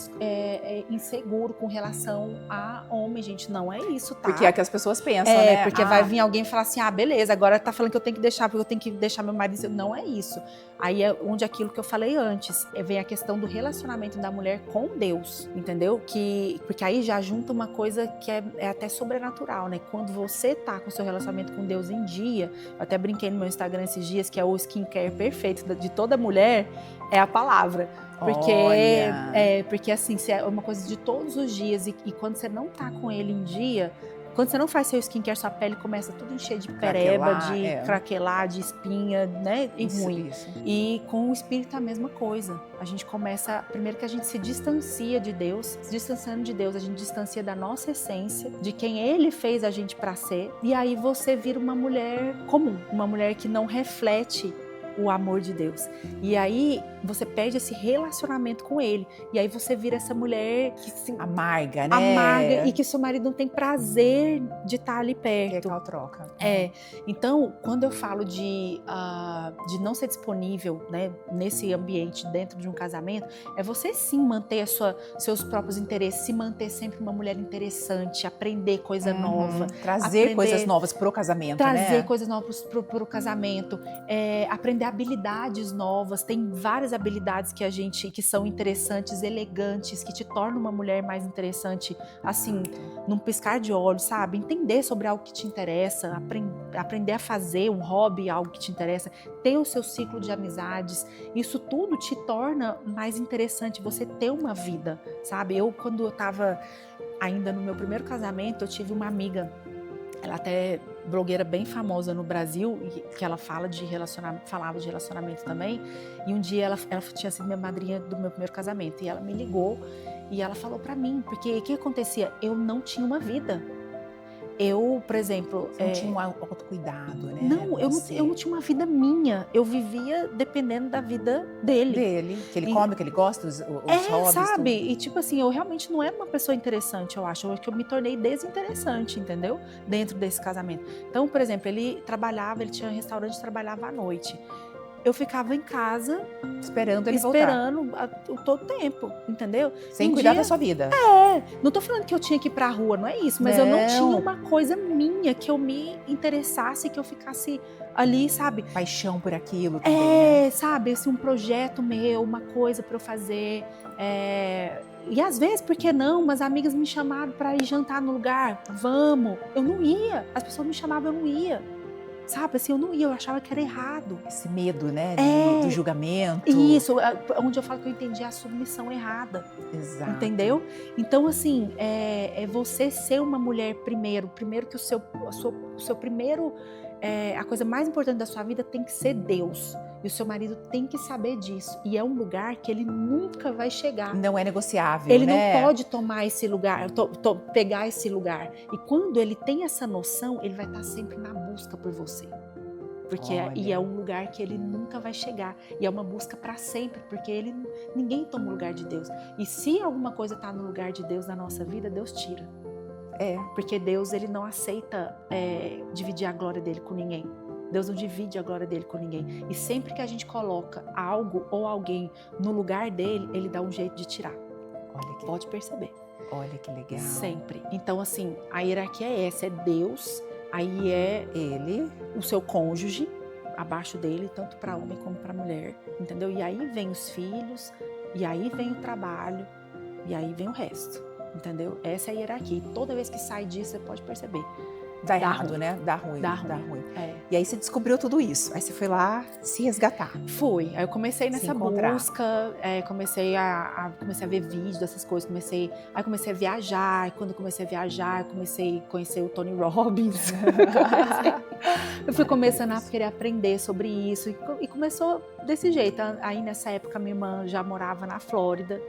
inseguro com relação a homem, gente, não é isso, tá? Porque é que as pessoas pensam, né? Porque vai vir alguém e falar assim, beleza, agora tá falando que eu tenho que deixar, porque eu tenho que deixar meu marido inseguro. Não é isso. Aí é onde aquilo que eu falei antes, vem a questão do relacionamento da mulher com Deus, entendeu? Porque aí já junta uma coisa que é até sobrenatural, né? Quando você tá com o seu relacionamento com Deus em dia, eu até brinquei no meu Instagram esses dias, que é o skincare perfeito de toda mulher, é a palavra. Porque assim, é uma coisa de todos os dias, e quando você não tá com ele em dia, quando você não faz seu skincare, sua pele começa tudo encher de pereba, de craquelar, de espinha, né? E ruim. Isso. E com o espírito é a mesma coisa. A gente começa, primeiro que a gente se distancia de Deus, se distanciando de Deus, a gente distancia da nossa essência, de quem Ele fez a gente pra ser, e aí você vira uma mulher comum, uma mulher que não reflete o amor de Deus. E aí você perde esse relacionamento com ele. E aí você vira essa mulher que se amarga, né? Amarga, e que seu marido não tem prazer de estar ali perto. É aquela troca. Então, quando eu falo de não ser disponível, né, nesse ambiente dentro de um casamento, é você sim manter seus próprios interesses, se manter sempre uma mulher interessante, aprender coisa nova. Trazer coisas novas pro casamento, Trazer coisas novas pro casamento. Aprender habilidades novas. Tem várias habilidades que são interessantes, elegantes, que te tornam uma mulher mais interessante, assim, num piscar de olhos, sabe? Entender sobre algo que te interessa, aprender a fazer um hobby, algo que te interessa, ter o seu ciclo de amizades. Isso tudo te torna mais interessante, você ter uma vida, sabe? Quando eu tava ainda no meu primeiro casamento, eu tive uma amiga, ela até blogueira bem famosa no Brasil, que ela falava de relacionamento também, e um dia ela tinha sido minha madrinha do meu primeiro casamento, e ela me ligou e ela falou pra mim, porque o que acontecia? Eu não tinha uma vida. Eu, por exemplo... Você não tinha um autocuidado, né? Não, eu não tinha uma vida minha. Eu vivia dependendo da vida dele. Que ele come, que ele gosta, os hobbies. Sabe? E tipo assim, eu realmente não era uma pessoa interessante, eu acho. Eu acho que eu me tornei desinteressante, entendeu? Dentro desse casamento. Então, por exemplo, ele tinha um restaurante, trabalhava à noite. Eu ficava em casa esperando ele voltar. Todo o tempo, entendeu? Sem cuidar da sua vida. Não tô falando que eu tinha que ir pra rua, não é isso. Mas eu não tinha uma coisa minha que eu me interessasse, que eu ficasse ali, sabe? Paixão por aquilo também, né? Sabe? Assim, um projeto meu, uma coisa pra eu fazer. E às vezes, por que não? Umas amigas me chamaram pra ir jantar no lugar. Vamos. Eu não ia. As pessoas me chamavam, eu não ia. Sabe, assim, eu não ia, eu achava que era errado. Esse medo, né, do julgamento. Isso, onde eu falo que eu entendi a submissão errada. Exato. Entendeu? Então, assim, é você ser uma mulher primeiro que o seu primeiro, a coisa mais importante da sua vida tem que ser Deus. E o seu marido tem que saber disso. E é um lugar que ele nunca vai chegar. Não é negociável, ele né? Não pode tomar esse lugar, pegar esse lugar. E quando ele tem essa noção, ele vai estar sempre na busca por você. Porque é um lugar que ele nunca vai chegar. E é uma busca para sempre, porque ninguém toma o lugar de Deus. E se alguma coisa está no lugar de Deus na nossa vida, Deus tira. Porque Deus, ele não aceita dividir a glória dele com ninguém. Deus não divide a glória dele com ninguém. E sempre que a gente coloca algo ou alguém no lugar dele, ele dá um jeito de tirar. Pode perceber. Olha que legal. Sempre. Então, assim, a hierarquia é essa, é Deus, aí é ele, o seu cônjuge, abaixo dele, tanto para homem como para mulher, entendeu? E aí vem os filhos, e aí vem o trabalho, e aí vem o resto, entendeu? Essa é a hierarquia. E toda vez que sai disso, você pode perceber. Dá errado, ruim. Né? Dá ruim. E aí você descobriu tudo isso. Aí você foi lá se resgatar. Foi. Aí eu comecei nessa busca, comecei a ver vídeos dessas coisas, comecei a viajar. E quando eu comecei a viajar, eu comecei a conhecer o Tony Robbins. Eu fui começando a querer aprender sobre isso e começou desse jeito. Aí nessa época minha irmã já morava na Flórida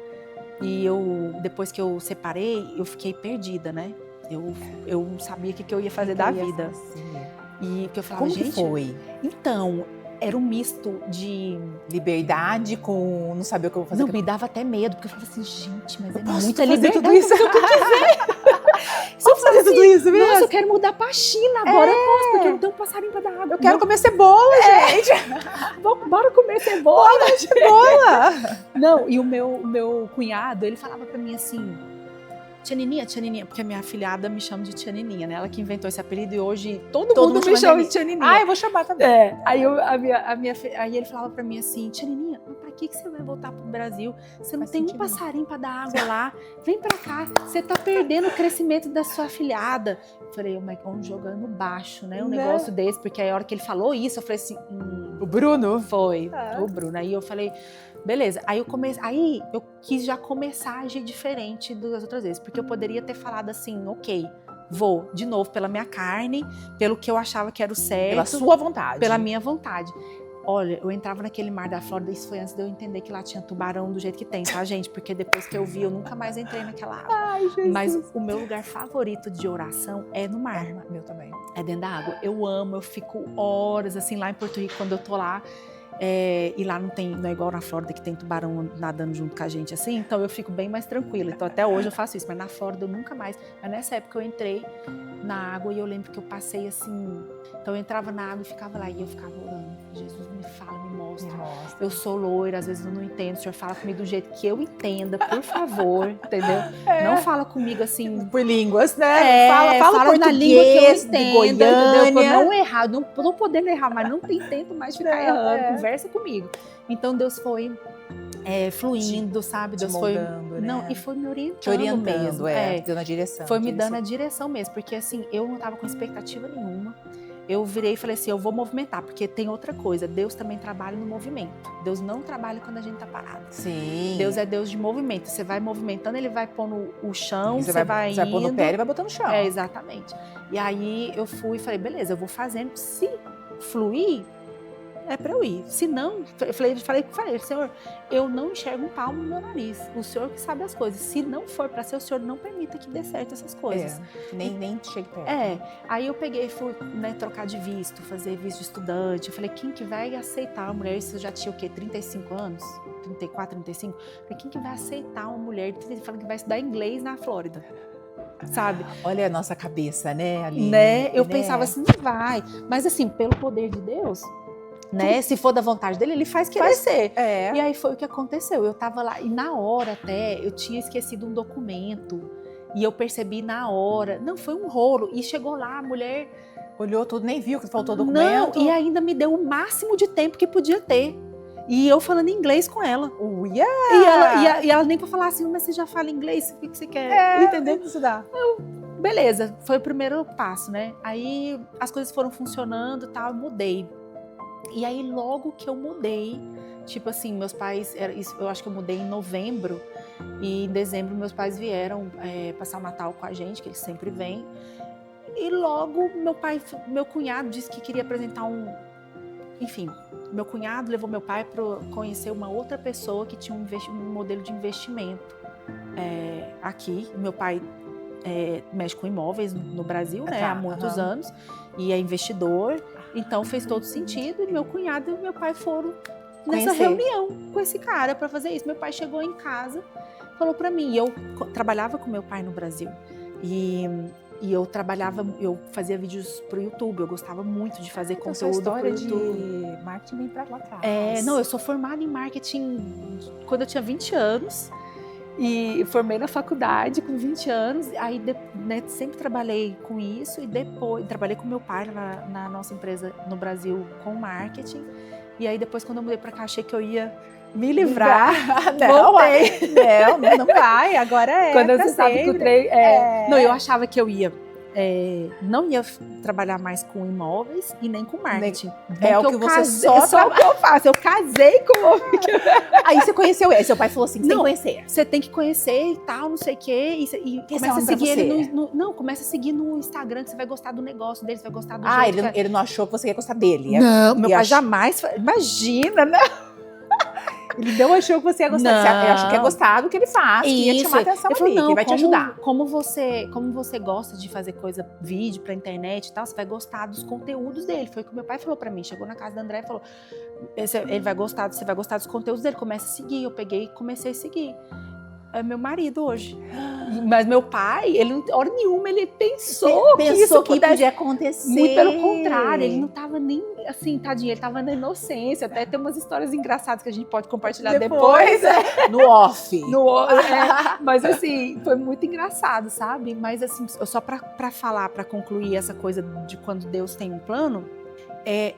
e depois que eu separei, eu fiquei perdida, né? Eu não sabia o que eu ia fazer da vida. E que eu falava, gente, foi? Então, era um misto de liberdade com não saber o que eu vou fazer. Não, me dava até medo, porque eu falava assim, gente, mas é muita liberdade, tudo isso. Eu quiser. Posso fazer tudo isso mesmo? Nossa, eu quero mudar pra China agora, eu posso, porque eu não tenho um passarinho pra dar água. Eu quero comer cebola, gente. Bora comer cebola. Cebola. Não, e o meu cunhado, ele falava pra mim assim, Tia Nininha, porque a minha afilhada me chama de Tia Nininha, né? Ela que inventou esse apelido e hoje todo mundo me chama de Tia Nininha. Eu vou chamar também. Aí ele falava pra mim assim, Tia Nininha, mas pra que você vai voltar pro Brasil? Você não tem um passarinho pra dar água lá. Vem pra cá, você tá perdendo o crescimento da sua afilhada. Eu falei, mas vamos jogando baixo, né? Um negócio desse, porque aí a hora que ele falou isso, eu falei assim... O Bruno? Foi, o Bruno. Aí eu falei... Beleza, aí eu quis já começar a agir diferente das outras vezes, porque eu poderia ter falado assim, ok, vou de novo pela minha carne, pelo que eu achava que era o certo. Pela sua vontade. Pela minha vontade. Olha, eu entrava naquele mar da Flórida, isso foi antes de eu entender que lá tinha tubarão do jeito que tem, tá, gente? Porque depois que eu vi, eu nunca mais entrei naquela água. Ai, Jesus. Mas o meu lugar favorito de oração é no mar. Meu também. É dentro da água. Eu amo, eu fico horas, assim, lá em Porto Rico, quando eu tô lá. E lá não é igual na Flórida que tem tubarão nadando junto com a gente assim, então eu fico bem mais tranquila. Então até hoje eu faço isso, mas na Flórida eu nunca mais. Mas nessa época eu entrei na água e eu lembro que eu passei assim, então eu entrava na água e ficava lá e eu ficava orando. Jesus, me fala, me mostra. Eu sou loira, às vezes eu não entendo, o Senhor fala comigo do jeito que eu entenda, por favor, entendeu? Não fala comigo assim por línguas, né? Fala na língua que eu entendo, Goiânia. Pra não errar, não tô podendo errar, mas não tem tempo mais de ficar errando, conversa comigo. Então Deus foi fluindo, sabe? Deus foi moldando, né? E foi me orientando mesmo. Dando a direção. Foi me dando a direção mesmo, porque assim, eu não tava com expectativa nenhuma. Eu virei e falei assim, eu vou movimentar, porque tem outra coisa, Deus também trabalha no movimento. Deus não trabalha quando a gente tá parado. Sim. Deus é Deus de movimento. Você vai movimentando, Ele vai pôr no chão, você vai indo. Você vai pôr no pé, Ele vai botando no chão. Exatamente. E aí eu fui e falei, beleza, eu vou fazendo. Se fluir, é para eu ir. Se não, eu falei, Senhor, eu não enxergo um palmo no meu nariz. O Senhor que sabe as coisas. Se não for para ser, o Senhor não permita que dê certo essas coisas. Nem chegue perto. Aí eu peguei e fui trocar de visto, fazer visto de estudante. Eu falei, quem que vai aceitar uma mulher? Isso eu já tinha o quê? 35 anos? 34, 35? Eu falei, quem que vai aceitar uma mulher falando que vai estudar inglês na Flórida? Sabe? Olha a nossa cabeça, né, Aline? Eu pensava assim, não vai. Mas assim, pelo poder de Deus... né? Se for da vontade dele, ele faz querer ser. É. E aí foi o que aconteceu. Eu tava lá, e na hora até, eu tinha esquecido um documento. E eu percebi na hora. Não, foi um rolo. E chegou lá, a mulher... Olhou tudo, nem viu que faltou documento. Não, e ainda me deu o máximo de tempo que podia ter. E eu falando inglês com ela. E ela nem pra falar assim, mas você já fala inglês? O que você quer? Entendeu? Isso dá. Beleza, foi o primeiro passo, né? Aí as coisas foram funcionando e tal, eu mudei. E aí logo que eu mudei, tipo assim, meus pais, eu acho que eu mudei em novembro, e em dezembro meus pais vieram passar o Natal com a gente, que eles sempre vêm. E logo meu cunhado disse que queria apresentar enfim, meu cunhado levou meu pai para conhecer uma outra pessoa que tinha um modelo de investimento aqui. Meu pai mexe com imóveis no Brasil, né, há muitos anos, e é investidor, então fez todo sentido. E meu cunhado e meu pai foram nessa reunião com esse cara para fazer isso. Meu pai chegou em casa, falou para mim, eu trabalhava com meu pai no Brasil, e eu fazia vídeos pro YouTube, eu gostava muito de fazer conteúdo pro YouTube. De marketing para lá atrás. Não, eu sou formada em marketing quando eu tinha 20 anos e formei na faculdade com 20 anos, aí né, sempre trabalhei com isso e depois trabalhei com meu pai na nossa empresa no Brasil com marketing, e aí depois quando eu mudei para cá achei que eu ia me livrar, voltei. Não vai, agora quando você sabe que o trem... Não, eu achava que eu ia... não ia trabalhar mais com imóveis e nem com marketing. É o que você só o que eu faço. Eu casei com o homem. Aí você conheceu ele, seu pai falou assim, você tem que conhecer. Você tem que conhecer e tal, não sei o quê. E começa a seguir ele começa a seguir no Instagram, que você vai gostar do negócio dele, você vai gostar do jeito ele não achou que você ia gostar dele. Não, meu pai jamais... Imagina, né? Ele não achou que você ia gostar. Ele achou que ia gostar do que ele faz, que ia chamar atenção ali, que ele vai te ajudar. Como você gosta de fazer vídeo pra internet e tal, você vai gostar dos conteúdos dele. Foi o que meu pai falou pra mim. Chegou na casa da André e falou, você vai gostar dos conteúdos dele, começa a seguir. Eu peguei e comecei a seguir. É meu marido hoje. Mas meu pai, ele, hora nenhuma, ele pensou que isso podia acontecer. Muito pelo contrário, ele não tava nem assim, tadinho, ele tava na inocência. Até tem umas histórias engraçadas que a gente pode compartilhar depois. No off. Mas assim, foi muito engraçado, sabe? Mas assim, só pra falar, pra concluir essa coisa de quando Deus tem um plano,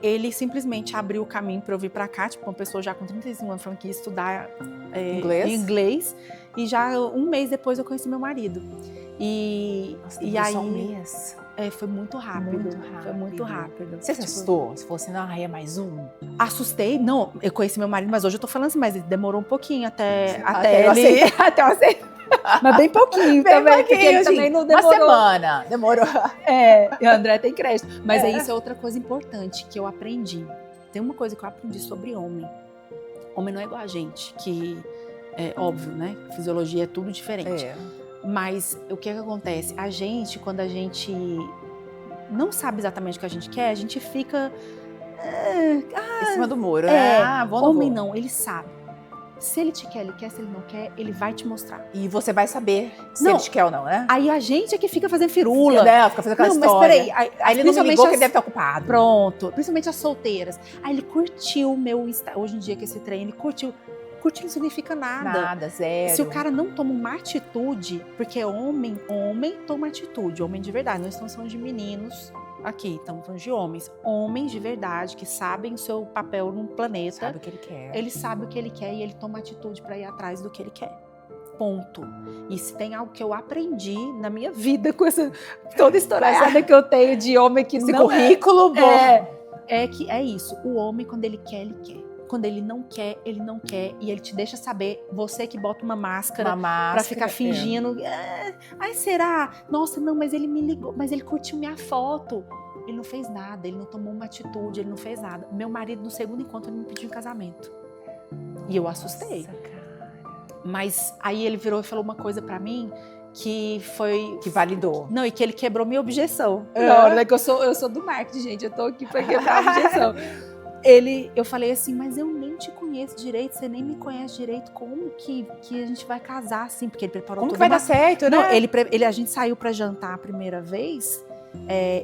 ele simplesmente abriu o caminho para eu vir para cá, tipo, uma pessoa já com 35 anos falando que ia estudar inglês. E já um mês depois eu conheci meu marido. E aí... Só um mês? Foi muito rápido. Foi muito rápido. Você assustou? Você falou assim, não, é mais um? Assustei? Não, eu conheci meu marido, mas hoje eu tô falando assim, mas demorou um pouquinho até ele... Até eu aceitar. Mas bem pouquinho também, porque ele também não demorou. Uma semana, demorou. E o André tem crédito. Mas aí isso é outra coisa importante que eu aprendi. Tem uma coisa que eu aprendi sobre homem. Homem não é igual a gente, que é óbvio, né? Fisiologia é tudo diferente. Mas o que acontece? A gente, quando a gente não sabe exatamente o que a gente quer, a gente fica... em cima do muro, né? Homem não, ele sabe. Se ele te quer, ele quer. Se ele não quer, ele vai te mostrar. E você vai saber se ele te quer ou não, né? Aí a gente é que fica fazendo firula. Fica fazendo aquela história. Mas peraí. Aí ele não me ligou que ele deve estar ocupado. Pronto. Principalmente as solteiras. Aí ele curtiu o meu Insta. Hoje em dia que esse trem, ele curtiu. Curtir não significa nada. Nada, zero. Se o cara não toma uma atitude, porque homem toma atitude. Homem de verdade. Não estamos falando de meninos aqui, estamos falando de homens. Homens de verdade que sabem o seu papel no planeta. Sabe o que ele quer. Ele sabe o que ele quer e ele toma atitude para ir atrás do que ele quer. Ponto. E se tem algo que eu aprendi na minha vida com essa toda estourada que eu tenho de homem que esse não currículo é que é isso. O homem, quando ele quer, ele quer. Quando ele não quer, ele não quer. E ele te deixa saber, você que bota uma máscara pra ficar fingindo. Ai, será? Nossa, não, mas ele me ligou, mas ele curtiu minha foto. Ele não fez nada, ele não tomou uma atitude, ele não fez nada. Meu marido, no segundo encontro, ele me pediu em casamento. E eu assustei. Nossa, cara. Mas aí ele virou e falou uma coisa pra mim que foi... Que validou. Não, e que ele quebrou minha objeção. Na hora que eu sou do marketing, gente. Eu tô aqui pra quebrar a objeção. Eu falei assim, mas eu nem te conheço direito, você nem me conhece direito, como que a gente vai casar assim? Porque ele preparou como que vai dar certo, né? Não, a gente saiu pra jantar a primeira vez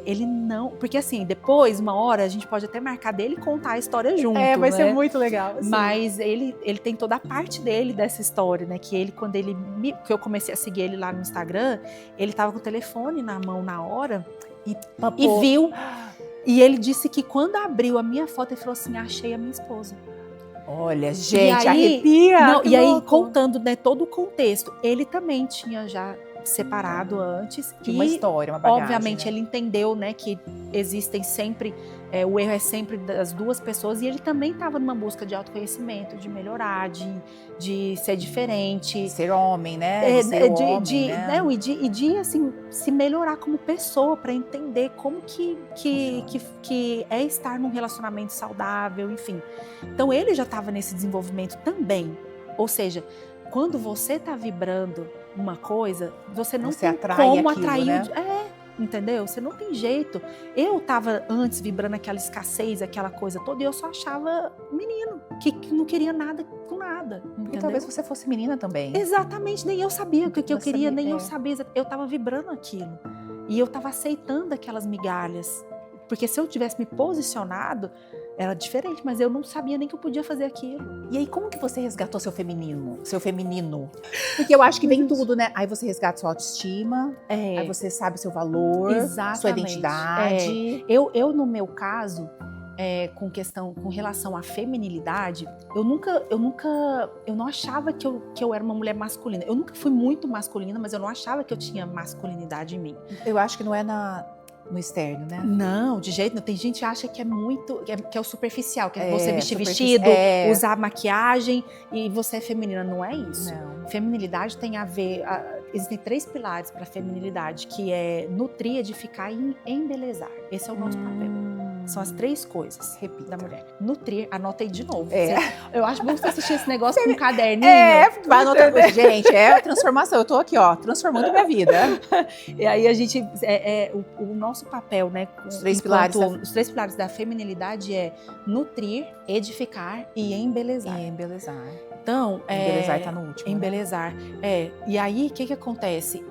ele não... Porque assim, depois, uma hora, a gente pode até marcar dele e contar a história junto, vai né? ser muito legal. Assim. Mas ele tem toda a parte dele dessa história, né? Que ele, quando que eu comecei a seguir ele lá no Instagram, ele tava com o telefone na mão na hora e viu. E ele disse que quando abriu a minha foto, ele falou assim, achei a minha esposa. Olha, gente, aí, arrepia! E aí, contando, né, todo o contexto, ele também tinha já separado antes. De uma história, uma bagagem. Obviamente, né? ele entendeu, né, que existem sempre, o erro é sempre das duas pessoas, e ele também estava numa busca de autoconhecimento, de melhorar, de ser diferente. De ser homem, né? E de assim, se melhorar como pessoa, para entender como que é estar num relacionamento saudável, enfim. Então, ele já estava nesse desenvolvimento também. Ou seja, quando você está vibrando uma coisa, você não tem como atrair, né? Entendeu? Você não tem jeito. Eu tava antes vibrando aquela escassez, aquela coisa toda, e eu só achava menino, que não queria nada com nada. Porque talvez você fosse menina também. Exatamente, nem eu sabia o que eu queria, nem eu sabia. Eu tava vibrando aquilo. E eu tava aceitando aquelas migalhas. Porque se eu tivesse me posicionado, era diferente, mas eu não sabia nem que eu podia fazer aquilo. E aí, como que você resgatou seu feminino? Porque eu acho que vem tudo, né? Aí você resgata sua autoestima, aí você sabe seu valor, sua identidade. Eu, no meu caso, com relação à feminilidade, eu não achava que eu era uma mulher masculina. Eu nunca fui muito masculina, mas eu não achava que eu tinha masculinidade em mim. Eu acho que não é no externo, né? Não, de jeito nenhum. Tem gente que acha que é muito, que é o superficial, que é você vestir vestido, usar maquiagem e você é feminina. Não é isso. Não. Feminilidade tem a ver... Existem 3 pilares para a feminilidade, que é nutrir, edificar e embelezar. Esse é o nosso papel. São as 3 coisas, repita, da mulher. Nutrir, anota aí de novo. Eu acho bom você assistir esse negócio com um caderninho. Vai anotar coisa. Gente, a transformação. Eu tô aqui, ó, transformando minha vida. E aí a gente, o nosso papel, né? Os 3 pilares. Os 3 pilares da feminilidade é nutrir, edificar e embelezar. Então, embelezar tá no último. Embelezar. Né? E aí, o que acontece?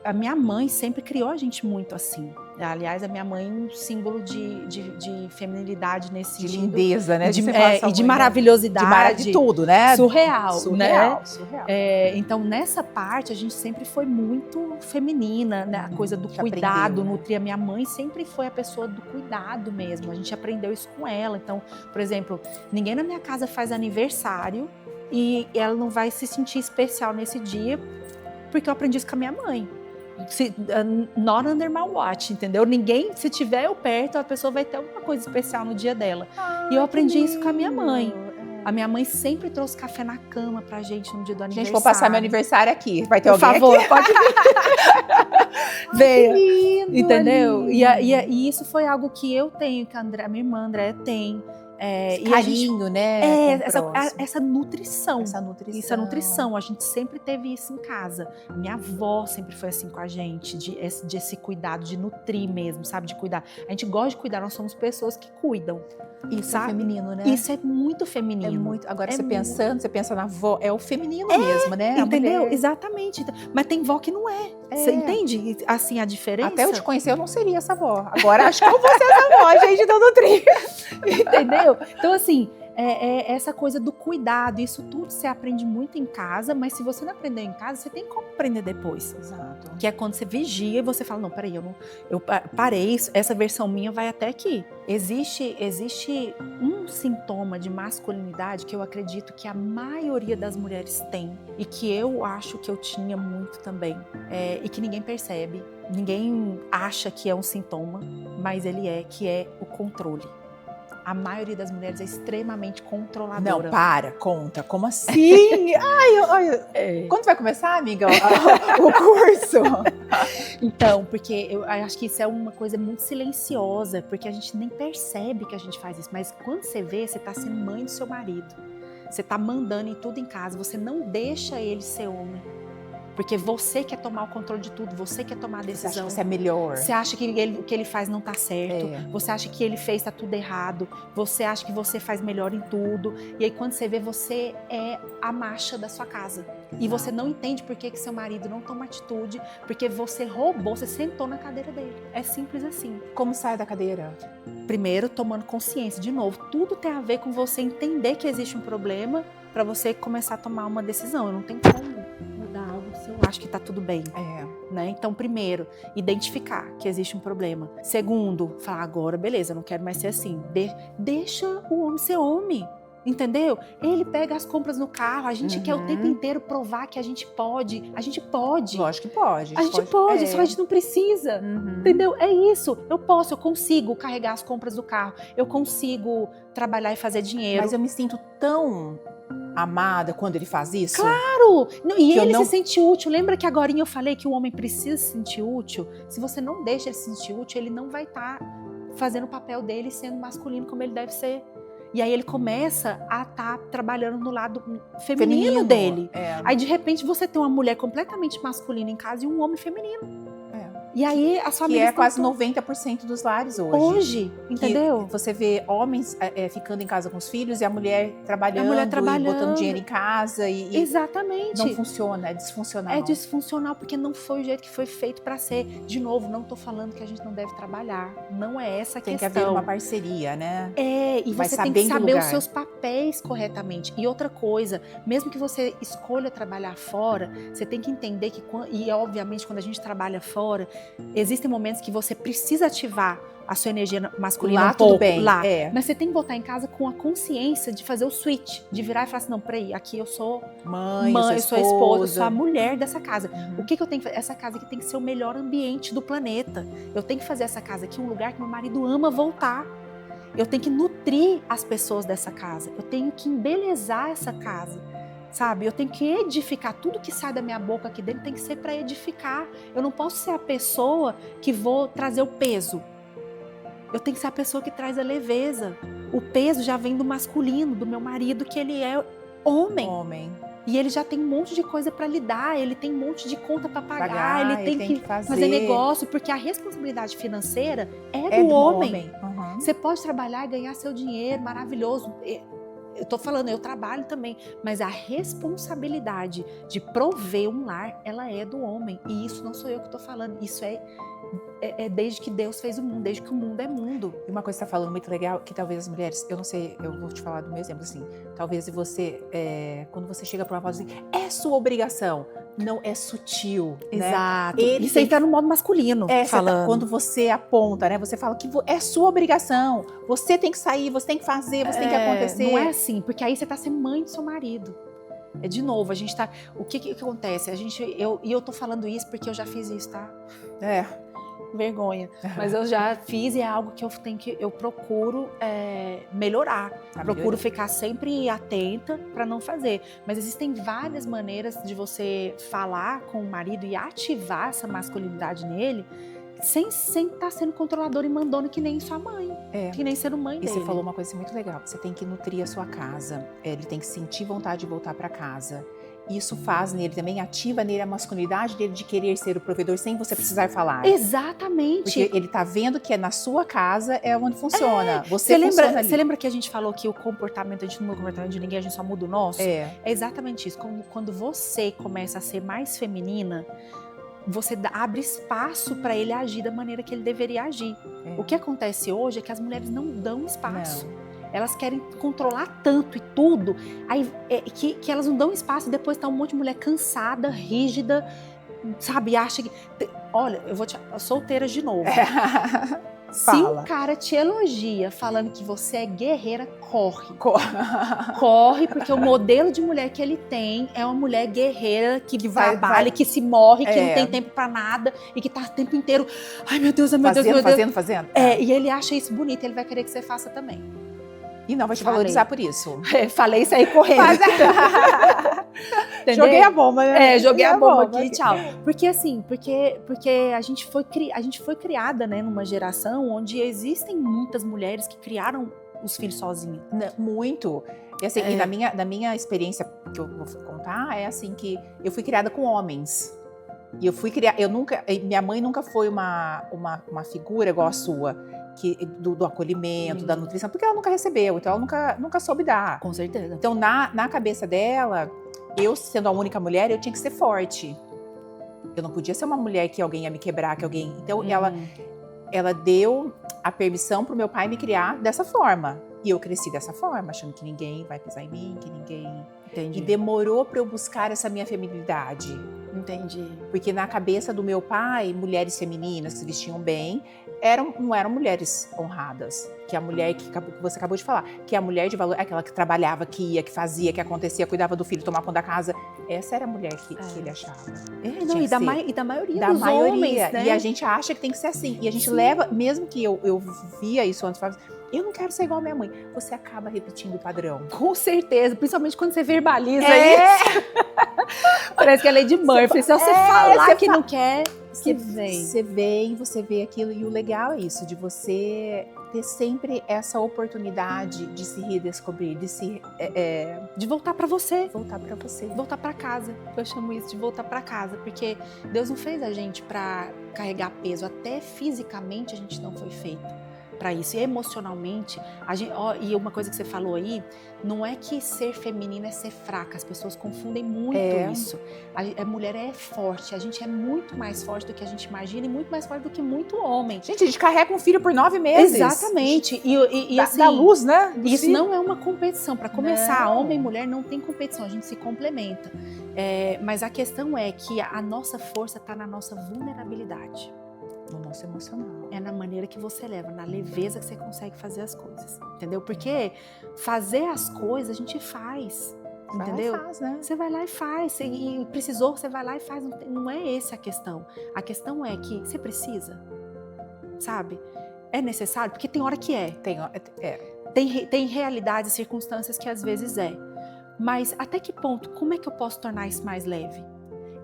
A minha mãe sempre criou a gente muito assim. Aliás, a minha mãe é um símbolo de feminilidade nesse sentido. De lindeza, né? E de maravilhosidade. De tudo, né? Surreal. Surreal. Então, nessa parte, a gente sempre foi muito feminina, né? A coisa do cuidado, nutrir. A minha mãe sempre foi a pessoa do cuidado mesmo. A gente aprendeu isso com ela. Então, por exemplo, ninguém na minha casa faz aniversário e ela não vai se sentir especial nesse dia, porque eu aprendi isso com a minha mãe. Not under my watch, entendeu? Ninguém, se tiver eu perto, a pessoa vai ter alguma coisa especial no dia dela. E eu aprendi isso com a minha mãe. A minha mãe sempre trouxe café na cama pra gente no dia do aniversário. Gente, vou passar meu aniversário aqui. Vai ter Por alguém favor, aqui? pode vir. Veio. Lindo, entendeu? E isso foi algo que eu tenho, que a minha irmã André tem. Carinho, né? Essa nutrição. Essa nutrição. A gente sempre teve isso em casa. Minha avó sempre foi assim com a gente, de esse cuidado, de nutrir mesmo, sabe? De cuidar. A gente gosta de cuidar, nós somos pessoas que cuidam. Isso sabe? É feminino, né? Isso é muito feminino. Agora, você pensa na avó, é o feminino mesmo, né? Entendeu? Exatamente. Mas tem vó que não é. Você entende, assim, a diferença? Até eu te conhecer, eu não seria essa avó. Agora, acho que eu vou ser essa avó, gente, do nutrir. Entendeu? Então, assim, essa coisa do cuidado, isso tudo você aprende muito em casa, mas se você não aprendeu em casa, você tem como aprender depois. Exato. Que é quando você vigia e você fala, não, peraí, eu parei, essa versão minha vai até aqui. Existe um sintoma de masculinidade que eu acredito que a maioria das mulheres tem e que eu acho que eu tinha muito também, e que ninguém percebe, ninguém acha que é um sintoma, mas que é o controle. A maioria das mulheres é extremamente controladora. Não, conta. Como assim? Quando vai começar, amiga, o curso? Então, porque eu acho que isso é uma coisa muito silenciosa, porque a gente nem percebe que a gente faz isso. Mas quando você vê, você está sendo mãe do seu marido. Você está mandando em tudo em casa. Você não deixa ele ser homem. Porque você quer tomar o controle de tudo, você quer tomar a decisão. Você acha que você é melhor. Você acha que o que ele faz não tá certo, você acha que ele fez tá tudo errado, você acha que você faz melhor em tudo. E aí quando você vê, você é a macha da sua casa. E você não entende por que seu marido não toma atitude, porque você roubou, você sentou na cadeira dele. É simples assim. Como sai da cadeira? Primeiro, tomando consciência. De novo, tudo tem a ver com você entender que existe um problema para você começar a tomar uma decisão. Eu não tenho como mudar algo se eu acho que tá tudo bem. Né? Então, primeiro, identificar que existe um problema. Segundo, falar agora, beleza, eu não quero mais ser assim. Deixa o homem ser homem. Entendeu? Ele pega as compras no carro, a gente quer o tempo inteiro provar que a gente pode. A gente pode. Lógico que pode. A gente pode, só a gente não precisa. Entendeu? É isso. Eu consigo carregar as compras do carro. Eu consigo trabalhar e fazer dinheiro. Mas eu me sinto tão amada quando ele faz isso. Claro! E ele se sente útil. Lembra que agora eu falei que o homem precisa se sentir útil? Se você não deixa ele se sentir útil, ele não vai estar fazendo o papel dele sendo masculino como ele deve ser. E aí ele começa a estar trabalhando no lado feminino dele. Aí de repente você tem uma mulher completamente masculina em casa e um homem feminino. E aí as famílias... Que é quase 90% dos lares hoje. Hoje, entendeu? Que você vê homens ficando em casa com os filhos e a mulher trabalhando, e botando dinheiro em casa. Exatamente. Não funciona, é disfuncional. É disfuncional porque não foi o jeito que foi feito para ser. De novo, não tô falando que a gente não deve trabalhar. Não é essa a questão. Tem que haver uma parceria, né? E você tem que saber os seus papéis corretamente. E outra coisa, mesmo que você escolha trabalhar fora, você tem que entender que, e obviamente quando a gente trabalha fora, existem momentos que você precisa ativar a sua energia masculina lá, tudo bem. Mas você tem que botar em casa com a consciência de fazer o switch, de virar e falar assim, não, peraí, aqui eu sou mãe, eu sou esposa, eu sou a mulher dessa casa. O que eu tenho que fazer? Essa casa aqui tem que ser o melhor ambiente do planeta. Eu tenho que fazer essa casa aqui um lugar que meu marido ama voltar. Eu tenho que nutrir as pessoas dessa casa. Eu tenho que embelezar essa casa. Sabe, eu tenho que edificar, tudo que sai da minha boca aqui dentro tem que ser para edificar. Eu não posso ser a pessoa que vou trazer o peso. Eu tenho que ser a pessoa que traz a leveza. O peso já vem do masculino, do meu marido, que ele é homem. E ele já tem um monte de coisa para lidar, ele tem um monte de conta para pagar, ele tem que fazer negócio, porque a responsabilidade financeira é do homem. Você pode trabalhar e ganhar seu dinheiro, maravilhoso. Eu tô falando, eu trabalho também, mas a responsabilidade de prover um lar, ela é do homem. E isso não sou eu que tô falando, isso é desde que Deus fez o mundo, desde que o mundo é mundo. E uma coisa que você tá falando muito legal, que talvez as mulheres, eu não sei, eu vou te falar do meu exemplo, assim, talvez você, quando você chega pra uma voz assim, é sua obrigação, não é sutil, Exato. Né? Isso aí tá no modo masculino, falando. Quando você aponta, né, você fala que é sua obrigação, você tem que sair, você tem que fazer, você tem que acontecer. Não é assim, porque aí você tá sendo mãe do seu marido. De novo, a gente tá... O que acontece? Eu tô falando isso porque eu já fiz isso, tá? Vergonha. Mas eu já fiz e é algo que eu procuro melhorar. Procuro ficar sempre atenta para não fazer. Mas existem várias maneiras de você falar com o marido e ativar essa masculinidade nele sem estar sendo controlador e mandona que nem sua mãe, que nem ser mãe dele. E você falou uma coisa muito legal, você tem que nutrir a sua casa, ele tem que sentir vontade de voltar para casa. Isso faz nele também, ativa nele a masculinidade dele de querer ser o provedor sem você precisar falar. Exatamente. Porque ele tá vendo que na sua casa é onde funciona. Você lembra que a gente falou que o comportamento, a gente não muda o comportamento de ninguém, a gente só muda o nosso? É exatamente isso. Quando você começa a ser mais feminina, você abre espaço para ele agir da maneira que ele deveria agir. O que acontece hoje é que as mulheres não dão espaço. Elas querem controlar tanto e tudo, aí, que elas não dão espaço e depois tá um monte de mulher cansada, rígida, sabe? Acha que... Olha, eu vou te... Solteiras de novo. Se um cara te elogia falando que você é guerreira, corre. Corre, porque o modelo de mulher que ele tem é uma mulher guerreira que trabalha, que se morre, que não tem tempo pra nada e que tá o tempo inteiro, ai meu Deus, meu Deus, meu Deus. Fazendo. E ele acha isso bonito, ele vai querer que você faça também. E não vai te valorizar por isso. Falei isso aí correndo. Joguei a bomba, né? Joguei a bomba aqui, tchau. Porque assim, porque a gente foi criada, né, numa geração onde existem muitas mulheres que criaram os filhos sozinhas. Muito. E assim, e na minha experiência que eu vou contar, é assim que eu fui criada com homens. E eu fui criada, minha mãe nunca foi uma figura igual a sua, do acolhimento, da nutrição, porque ela nunca recebeu, então ela nunca soube dar. Com certeza. Então, na cabeça dela, eu sendo a única mulher, eu tinha que ser forte. Eu não podia ser uma mulher que alguém ia me quebrar, que alguém... Então, ela deu a permissão pro meu pai me criar dessa forma. E eu cresci dessa forma, achando que ninguém vai pisar em mim, que ninguém... Entendi. E demorou para eu buscar essa minha feminilidade. Entendi. Porque na cabeça do meu pai, mulheres femininas que se vestiam bem, não eram mulheres honradas. Que a mulher que você acabou de falar, que a mulher de valor, aquela que trabalhava, que ia, que fazia, que acontecia, cuidava do filho, tomava conta da casa. Essa era a mulher que ele achava. E da maioria dos homens, né? E a gente acha que tem que ser assim. E a gente leva, mesmo que eu via isso antes, eu não quero ser igual a minha mãe. Você acaba repetindo o padrão. Com certeza, principalmente quando você verbaliza isso. Parece que é a lei de Murphy. Se você falar que não quer, você vê aquilo. E o legal é isso, de você ter sempre essa oportunidade de se redescobrir, de voltar pra você. Voltar pra você. Voltar pra casa. Eu chamo isso de voltar pra casa. Porque Deus não fez a gente pra carregar peso. Até fisicamente a gente não foi feito para isso. E emocionalmente, e uma coisa que você falou aí, não é que ser feminina é ser fraca, as pessoas confundem muito isso. A mulher é forte, a gente é muito mais forte do que a gente imagina e muito mais forte do que muito homem. Gente, a gente carrega um filho por 9 meses. Exatamente. E assim, da luz, né? Isso não é uma competição. Para começar, homem e mulher não tem competição, a gente se complementa. Mas a questão é que a nossa força está na nossa vulnerabilidade. No nosso emocional. É na maneira que você leva, na leveza que você consegue fazer as coisas, entendeu? Porque fazer as coisas a gente faz, entendeu? Faz, né? Você vai lá e faz, e precisou, você vai lá e faz, não é essa a questão. A questão é que você precisa, sabe? É necessário, porque tem hora que é. Tem realidades e circunstâncias que às vezes é. Mas até que ponto, como é que eu posso tornar isso mais leve?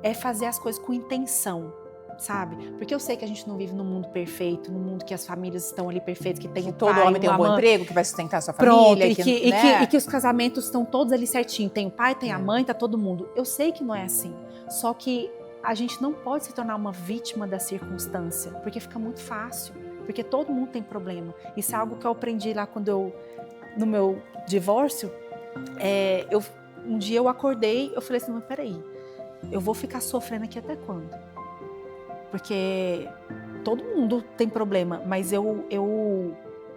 É fazer as coisas com intenção. Sabe? Porque eu sei que a gente não vive num mundo perfeito, num mundo que as famílias estão ali perfeitas, que tem todo homem tem um bom emprego, que vai sustentar a sua família. Pronto, e que os casamentos estão todos ali certinho. Tem o pai, tem a mãe, tá todo mundo. Eu sei que não é assim. Só que a gente não pode se tornar uma vítima da circunstância, porque fica muito fácil. Porque todo mundo tem problema. Isso é algo que eu aprendi lá no meu divórcio. Um dia eu acordei, eu falei assim, mas peraí, eu vou ficar sofrendo aqui até quando? Porque todo mundo tem problema, mas eu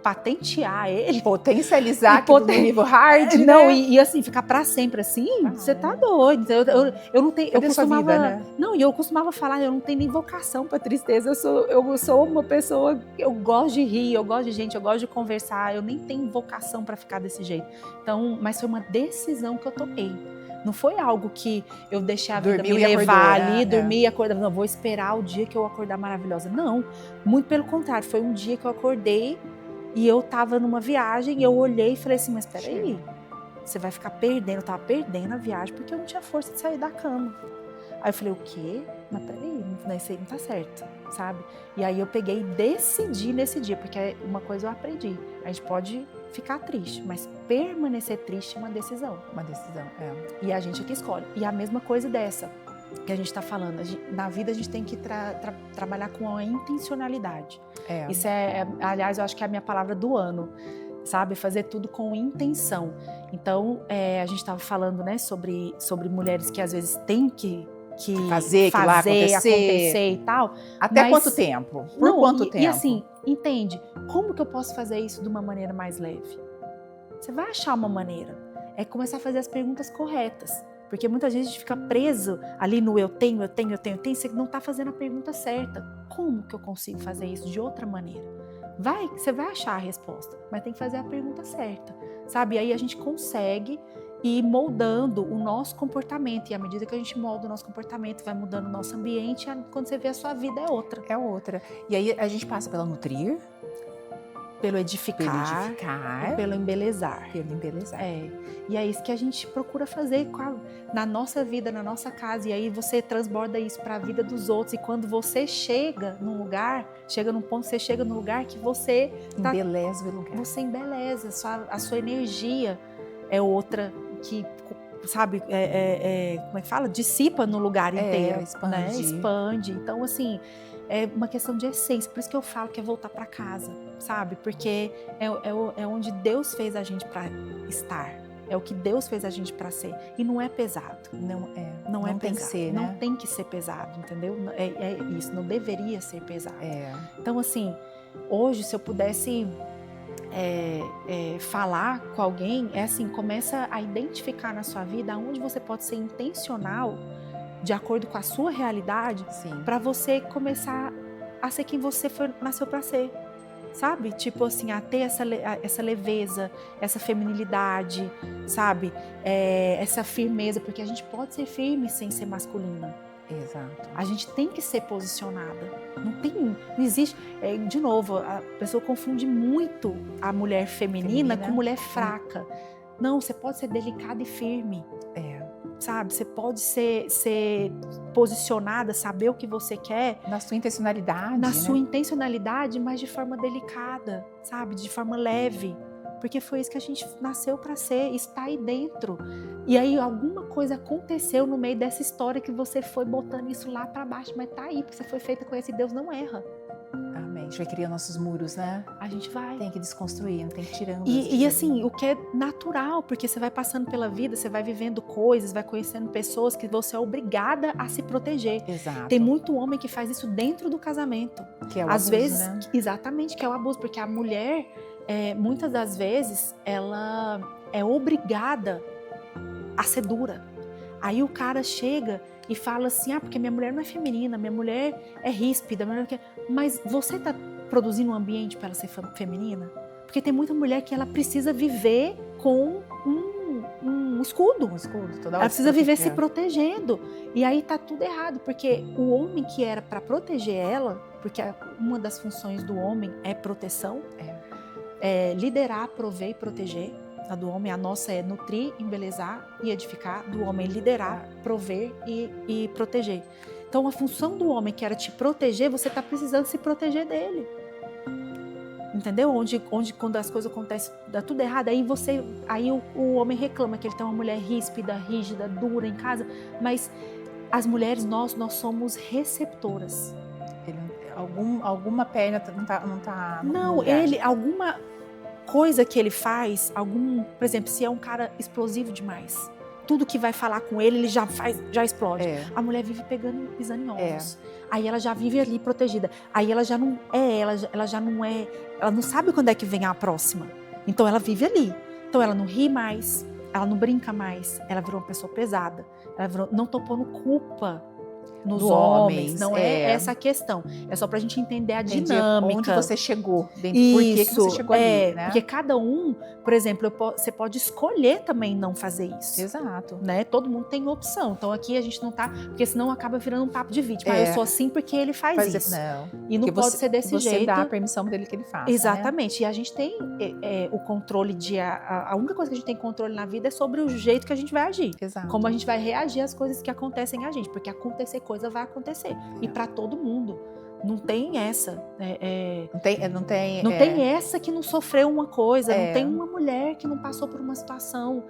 patentear ele... Potencializar aqui no nível hard, não, né? E assim, ficar pra sempre assim, você tá doido. Eu não tenho... Cadê sua vida, né? Não, e eu costumava falar, eu não tenho nem vocação pra tristeza. Eu sou uma pessoa... Eu gosto de rir, eu gosto de gente, eu gosto de conversar. Eu nem tenho vocação pra ficar desse jeito. Então, mas foi uma decisão que eu tomei. Não foi algo que eu deixei a vida me levar ali, dormir e acordar. Não, vou esperar o dia que eu acordar maravilhosa. Não, muito pelo contrário. Foi um dia que eu acordei e eu tava numa viagem e eu olhei e falei assim, mas peraí, você vai ficar perdendo. Eu tava perdendo a viagem porque eu não tinha força de sair da cama. Aí eu falei, o quê? Mas peraí, isso aí não tá certo, sabe? E aí eu peguei e decidi nesse dia, porque uma coisa eu aprendi. A gente pode ficar triste, mas permanecer triste é uma decisão. Uma decisão, E a gente é que escolhe. E a mesma coisa dessa que a gente está falando. Na vida a gente tem que trabalhar com a intencionalidade. Isso aliás, eu acho que é a minha palavra do ano. Sabe? Fazer tudo com intenção. Então, a gente estava falando, né, sobre mulheres que às vezes têm que fazer acontecer e tal. Até quanto tempo? Por quanto tempo? E assim, entende? Como que eu posso fazer isso de uma maneira mais leve? Você vai achar uma maneira. É começar a fazer as perguntas corretas. Porque muitas vezes a gente fica preso ali no eu tenho, você não está fazendo a pergunta certa. Como que eu consigo fazer isso de outra maneira? Você vai achar a resposta, mas tem que fazer a pergunta certa, sabe? E aí a gente consegue ir moldando o nosso comportamento. E à medida que a gente molda o nosso comportamento, vai mudando o nosso ambiente, quando você vê a sua vida é outra. É outra. E aí a gente passa pelo nutrir, pelo edificar, e pelo embelezar. E é isso que a gente procura fazer na nossa vida, na nossa casa. E aí você transborda isso para a vida dos outros. E quando você chega num lugar, você chega num lugar que você embeleza o lugar. Você embeleza a sua energia. é outra que, sabe, como é que fala? Dissipa no lugar inteiro, expande. Né? Expande. Então, assim, é uma questão de essência. Por isso que eu falo que é voltar para casa, sabe? Porque é onde Deus fez a gente para estar. É o que Deus fez a gente para ser. E não é pesado. Não é tem pesado. Que ser, não né? tem que ser pesado, entendeu? É isso, não deveria ser pesado. Então, assim, hoje, se eu pudesse falar com alguém, assim, começa a identificar na sua vida onde você pode ser intencional, de acordo com a sua realidade, para você começar a ser quem você nasceu para ser. Sabe? Tipo assim, a ter essa leveza, essa feminilidade, sabe? Essa firmeza, porque a gente pode ser firme sem ser masculina. Exato. A gente tem que ser posicionada. Não existe. De novo, a pessoa confunde muito a mulher feminina com mulher fraca. Não, você pode ser delicada e firme. Sabe? Você pode ser posicionada, saber o que você quer. Na sua intencionalidade. Na sua intencionalidade, mas de forma delicada, sabe? De forma leve. Porque foi isso que a gente nasceu para ser, está aí dentro. E aí alguma coisa aconteceu no meio dessa história que você foi botando isso lá para baixo, mas tá aí, porque você foi feita com esse Deus não erra. Amém. A gente vai criando nossos muros, né? A gente vai. Tem que desconstruir, tem que ir tirando. E assim, o que é natural, porque você vai passando pela vida, você vai vivendo coisas, vai conhecendo pessoas que você é obrigada a se proteger. Exato. Tem muito homem que faz isso dentro do casamento. Que é o Às abuso, vezes, né? Exatamente, que é o abuso, porque a mulher, muitas das vezes, ela é obrigada a ser dura. Aí o cara chega e fala assim, porque minha mulher não é feminina, minha mulher é ríspida, mas você está produzindo um ambiente para ela ser feminina? Porque tem muita mulher que ela precisa viver com um escudo. Um escudo, toda hora. Ela precisa viver se protegendo. E aí tá tudo errado, porque o homem que era para proteger ela, porque uma das funções do homem é proteção, liderar, prover e proteger. A do homem, a nossa é nutrir, embelezar e edificar. Do homem, liderar, prover e proteger. Então, a função do homem que era te proteger, você está precisando se proteger dele. Entendeu? Onde quando as coisas acontecem, dá tudo errado, aí o homem reclama que ele tem uma mulher ríspida, rígida, dura em casa. Mas as mulheres, nós somos receptoras. Alguma perna não tá Não, lugar. alguma coisa que ele faz, por exemplo, se é um cara explosivo demais, tudo que vai falar com ele já explode. A mulher vive pisando em ovos. Aí ela já vive ali protegida. Aí ela já não ela não sabe quando é que vem a próxima. Então ela vive ali. Então ela não ri mais, ela não brinca mais, ela virou uma pessoa pesada. Não tô pondo culpa nos homens, não é essa a questão. É só pra gente entender a dinâmica. Onde você chegou, por que você chegou ali, né? Porque cada um, por exemplo, você pode escolher também não fazer isso. Exato. Né? Todo mundo tem opção. Então aqui a gente não tá, porque senão acaba virando um papo de vítima. Eu sou assim porque ele faz isso. Não. E não pode ser desse jeito. Você dá a permissão dele que ele faça. Exatamente. Né? E a gente tem o controle a única coisa que a gente tem controle na vida é sobre o jeito que a gente vai agir. Exato. Como a gente vai reagir às coisas que acontecem a gente. Porque acontecer coisa vai acontecer. E para todo mundo. Não tem essa. Não tem essa que não sofreu uma coisa. Não tem uma mulher que não passou por uma situação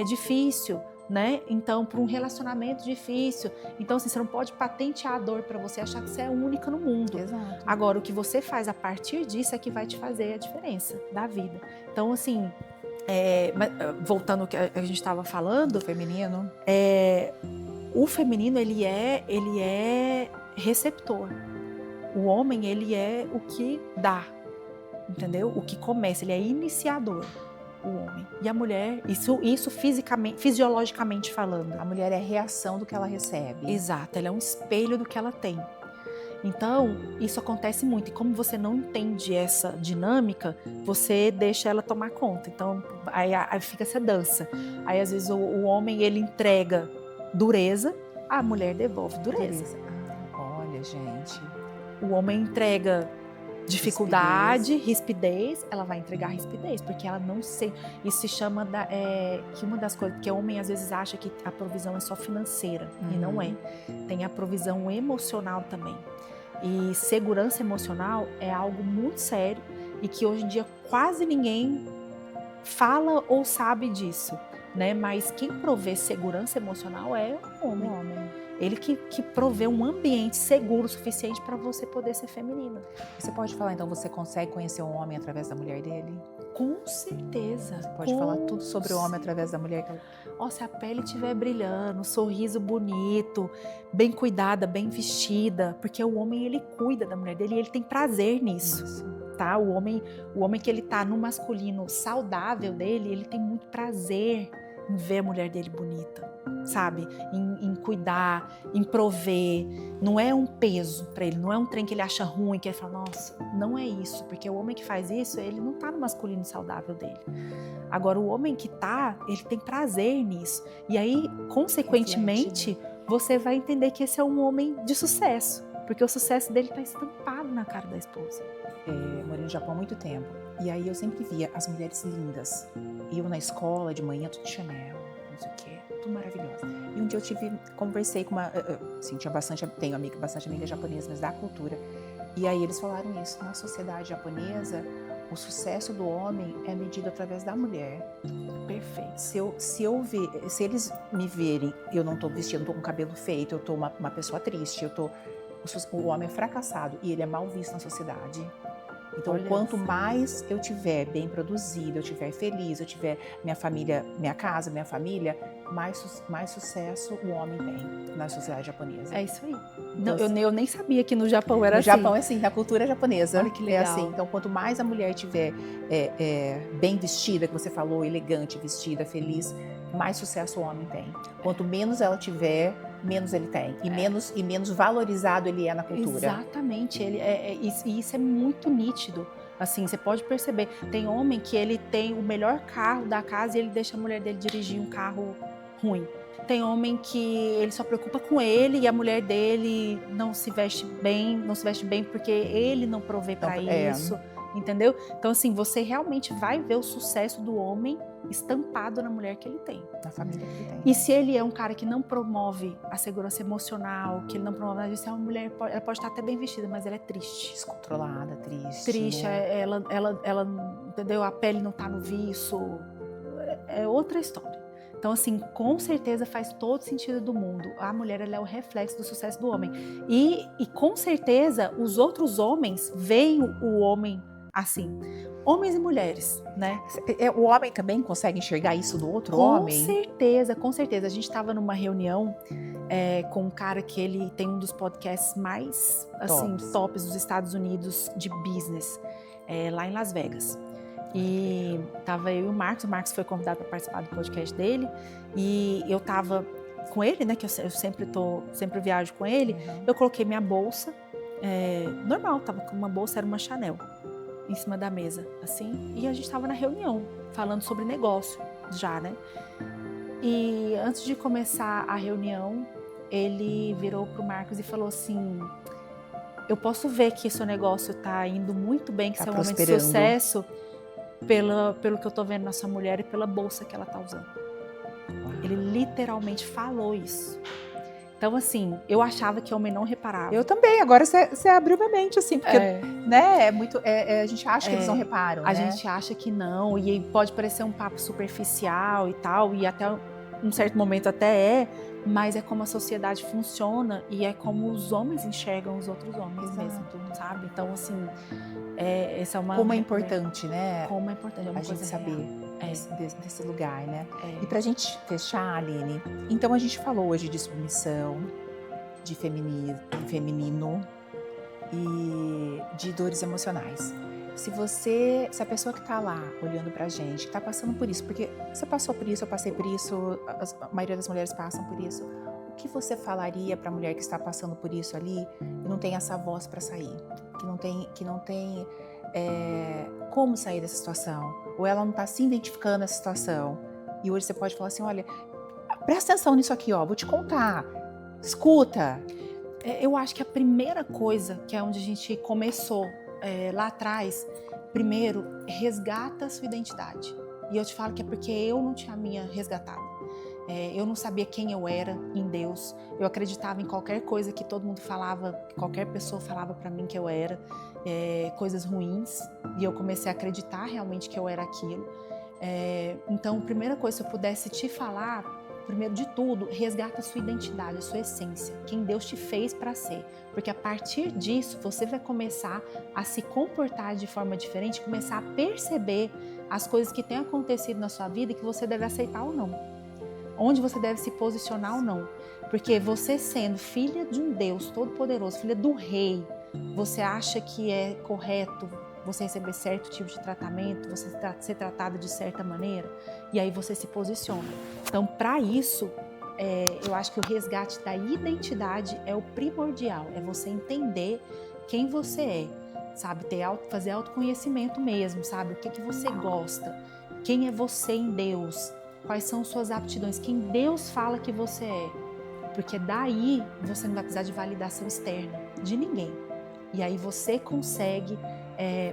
difícil, né? Então, por um relacionamento difícil. Então, assim, você não pode patentear a dor para você achar que você é única no mundo. Exato. Agora, o que você faz a partir disso é que vai te fazer a diferença da vida. Então, assim, voltando ao que a gente estava falando, do feminino, o feminino ele é receptor. O homem ele é o que dá, entendeu? O que começa, ele é iniciador. O homem. E a mulher, isso fisiologicamente falando. A mulher é a reação do que ela recebe. Exato, ela é um espelho do que ela tem. Então, isso acontece muito. E como você não entende essa dinâmica, você deixa ela tomar conta. Então, aí fica essa dança. Aí, às vezes, o homem, ele entrega dureza, a mulher devolve dureza. Olha, gente. O homem entrega dificuldade, rispidez, ela vai entregar rispidez, porque ela não sei. Isso se chama que uma das coisas, porque o homem às vezes acha que a provisão é só financeira, e não é. Tem a provisão emocional também. E segurança emocional é algo muito sério e que hoje em dia quase ninguém fala ou sabe disso, né? Mas quem provê segurança emocional é o homem. Ele que provê um ambiente seguro o suficiente para você poder ser feminina. Você pode falar, então, você consegue conhecer um homem através da mulher dele? Com certeza. Você pode falar tudo sobre o homem através da mulher? Se a pele estiver brilhando, sorriso bonito, bem cuidada, bem vestida, porque o homem, ele cuida da mulher dele e ele tem prazer nisso. Isso. Tá? O homem que ele tá no masculino saudável dele, ele tem muito prazer em ver a mulher dele bonita, sabe? Em cuidar, em prover. Não é um peso para ele, não é um trem que ele acha ruim, que ele fala, nossa, não é isso. Porque o homem que faz isso, ele não tá no masculino saudável dele. Agora, o homem que tá, ele tem prazer nisso. E aí, consequentemente, você vai entender que esse é um homem de sucesso. Porque o sucesso dele tá estampado na cara da esposa. Morei no Japão há muito tempo. E aí eu sempre via as mulheres lindas. E eu na escola, de manhã, tudo de Chanel, não sei o quê, tudo maravilhoso. E um dia conversei com uma... Assim, tenho bastante amigas japonesas, mas da cultura. E aí eles falaram isso. Na sociedade japonesa, o sucesso do homem é medido através da mulher. Perfeito. Se eles me verem, eu não tô vestida, não tô com cabelo feito, eu tô uma pessoa triste, o homem é fracassado e ele é mal visto na sociedade. Então, quanto mais eu tiver bem produzido, eu tiver feliz, eu tiver minha casa, minha família, mais sucesso o homem tem na sociedade japonesa. É isso aí. Então, eu nem sabia que no Japão era assim. No Japão é assim, na cultura japonesa. Olha que legal. É assim. Então, quanto mais a mulher tiver bem vestida, que você falou, elegante, vestida, feliz, mais sucesso o homem tem. Quanto menos ela tiver, menos ele tem. E menos valorizado ele é na cultura. Exatamente. E isso é muito nítido. Assim, você pode perceber. Tem homem que ele tem o melhor carro da casa e ele deixa a mulher dele dirigir um carro ruim. Tem homem que ele só preocupa com ele e a mulher dele não se veste bem porque ele não provê para isso. Entendeu? Então, assim, você realmente vai ver o sucesso do homem estampado na mulher que ele tem. Na família que ele tem. E se ele é um cara que não promove a segurança emocional, que ele não promove nada disso, é uma mulher, ela pode estar até bem vestida, mas ela é triste. Descontrolada, triste. Triste, né? ela, entendeu? A pele não tá no viço. É outra história. Então, assim, com certeza faz todo sentido do mundo. A mulher, ela é o reflexo do sucesso do homem. E com certeza, os outros homens veem o homem assim. Homens e mulheres, né? O homem também consegue enxergar isso do outro homem? Com certeza. A gente estava numa reunião com um cara que ele tem um dos podcasts mais tops dos Estados Unidos de business, lá em Las Vegas. E tava eu e o Marcos foi convidado para participar do podcast dele, e eu tava com ele, né, que eu sempre viajo com ele. Eu coloquei minha bolsa, normal, tava com uma bolsa, era uma Chanel, em cima da mesa, assim, e a gente tava na reunião, falando sobre negócio, já, né? E antes de começar a reunião, ele virou pro Marcos e falou assim: eu posso ver que seu negócio tá indo muito bem, que você é um homem de sucesso, pelo que eu tô vendo na sua mulher e pela bolsa que ela tá usando. Ele literalmente falou isso. Então, assim, eu achava que homem não reparava. Eu também. Agora você abriu minha mente, assim, porque, né, a gente acha que eles não reparam, A gente acha que não, e pode parecer um papo superficial e tal, e até um certo momento até mas é como a sociedade funciona e é como os homens enxergam os outros homens mesmo, sabe? Então, assim, essa é uma... Como é importante, né? Como é importante, é uma a coisa gente saber desse lugar, né? É. E pra gente fechar, Aline, então a gente falou hoje de submissão, de feminino e de dores emocionais. Se a pessoa que está lá olhando pra gente, está passando por isso, porque você passou por isso, eu passei por isso, a maioria das mulheres passam por isso, o que você falaria para a mulher que está passando por isso ali e não tem essa voz para sair, que não tem como sair dessa situação, ou ela não está se identificando nessa situação, e hoje você pode falar assim, olha, presta atenção nisso aqui, ó, vou te contar, escuta. Eu acho que a primeira coisa, que é onde a gente começou, lá atrás, primeiro, resgata a sua identidade. E eu te falo que é porque eu não tinha a minha resgatada. Eu não sabia quem eu era em Deus. Eu acreditava em qualquer coisa que todo mundo falava, que qualquer pessoa falava pra mim que eu era, coisas ruins. E eu comecei a acreditar realmente que eu era aquilo. Então, a primeira coisa, se eu pudesse te falar, primeiro de tudo, resgata a sua identidade, a sua essência, quem Deus te fez para ser. Porque a partir disso, você vai começar a se comportar de forma diferente, começar a perceber as coisas que têm acontecido na sua vida e que você deve aceitar ou não. Onde você deve se posicionar ou não. Porque você sendo filha de um Deus Todo-Poderoso, filha do Rei, você acha que é correto você receber certo tipo de tratamento, você ser tratada de certa maneira, e aí você se posiciona. Então, para isso, eu acho que o resgate da identidade é o primordial, é você entender quem você é, sabe? Fazer autoconhecimento mesmo, sabe? O que você gosta, quem é você em Deus, quais são suas aptidões, quem Deus fala que você é. Porque daí você não vai precisar de validação externa de ninguém. E aí você consegue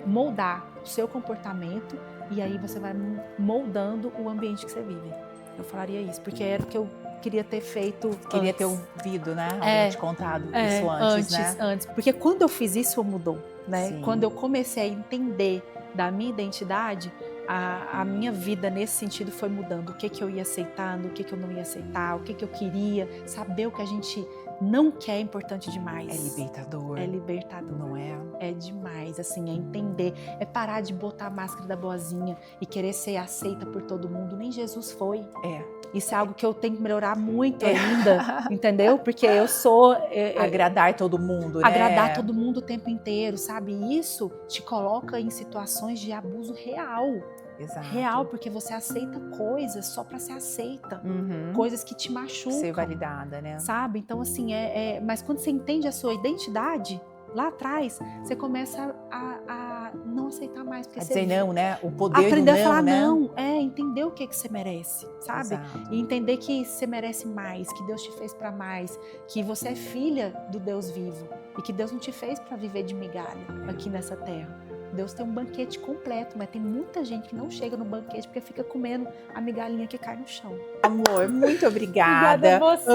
moldar o seu comportamento e aí você vai moldando o ambiente que você vive. Eu falaria isso, porque era o que eu queria ter feito Queria antes. ter ouvido, né? Alguém te contado isso antes, né? Antes. Porque quando eu fiz isso, mudou, né? Sim. Quando eu comecei a entender da minha identidade, a minha vida nesse sentido foi mudando. O que eu ia aceitando, o que eu não ia aceitar, o que eu queria. Saber o que a gente não quer é importante demais. É libertador. É libertador. Não é? É demais, assim, é entender. É parar de botar a máscara da boazinha e querer ser aceita por todo mundo. Nem Jesus foi. Isso é algo que eu tenho que melhorar muito ainda, entendeu? Porque eu sou... agradar todo mundo, né? Agradar todo mundo o tempo inteiro, sabe? E isso te coloca em situações de abuso real. Exato. Real, porque você aceita coisas só para ser aceita. Coisas que te machucam. Ser validada, né? Sabe? Então, assim, mas quando você entende a sua identidade, lá atrás, você começa a não aceitar mais. Porque dizer não, né? O poder aprender do não, a falar né? não, entender o que você merece, sabe? Exato. E entender que você merece mais, que Deus te fez para mais, que você é filha do Deus vivo e que Deus não te fez para viver de migalha aqui nessa terra. Deus tem um banquete completo, mas tem muita gente que não chega no banquete porque fica comendo a migalhinha que cai no chão. Amor, muito obrigada. Obrigada a você.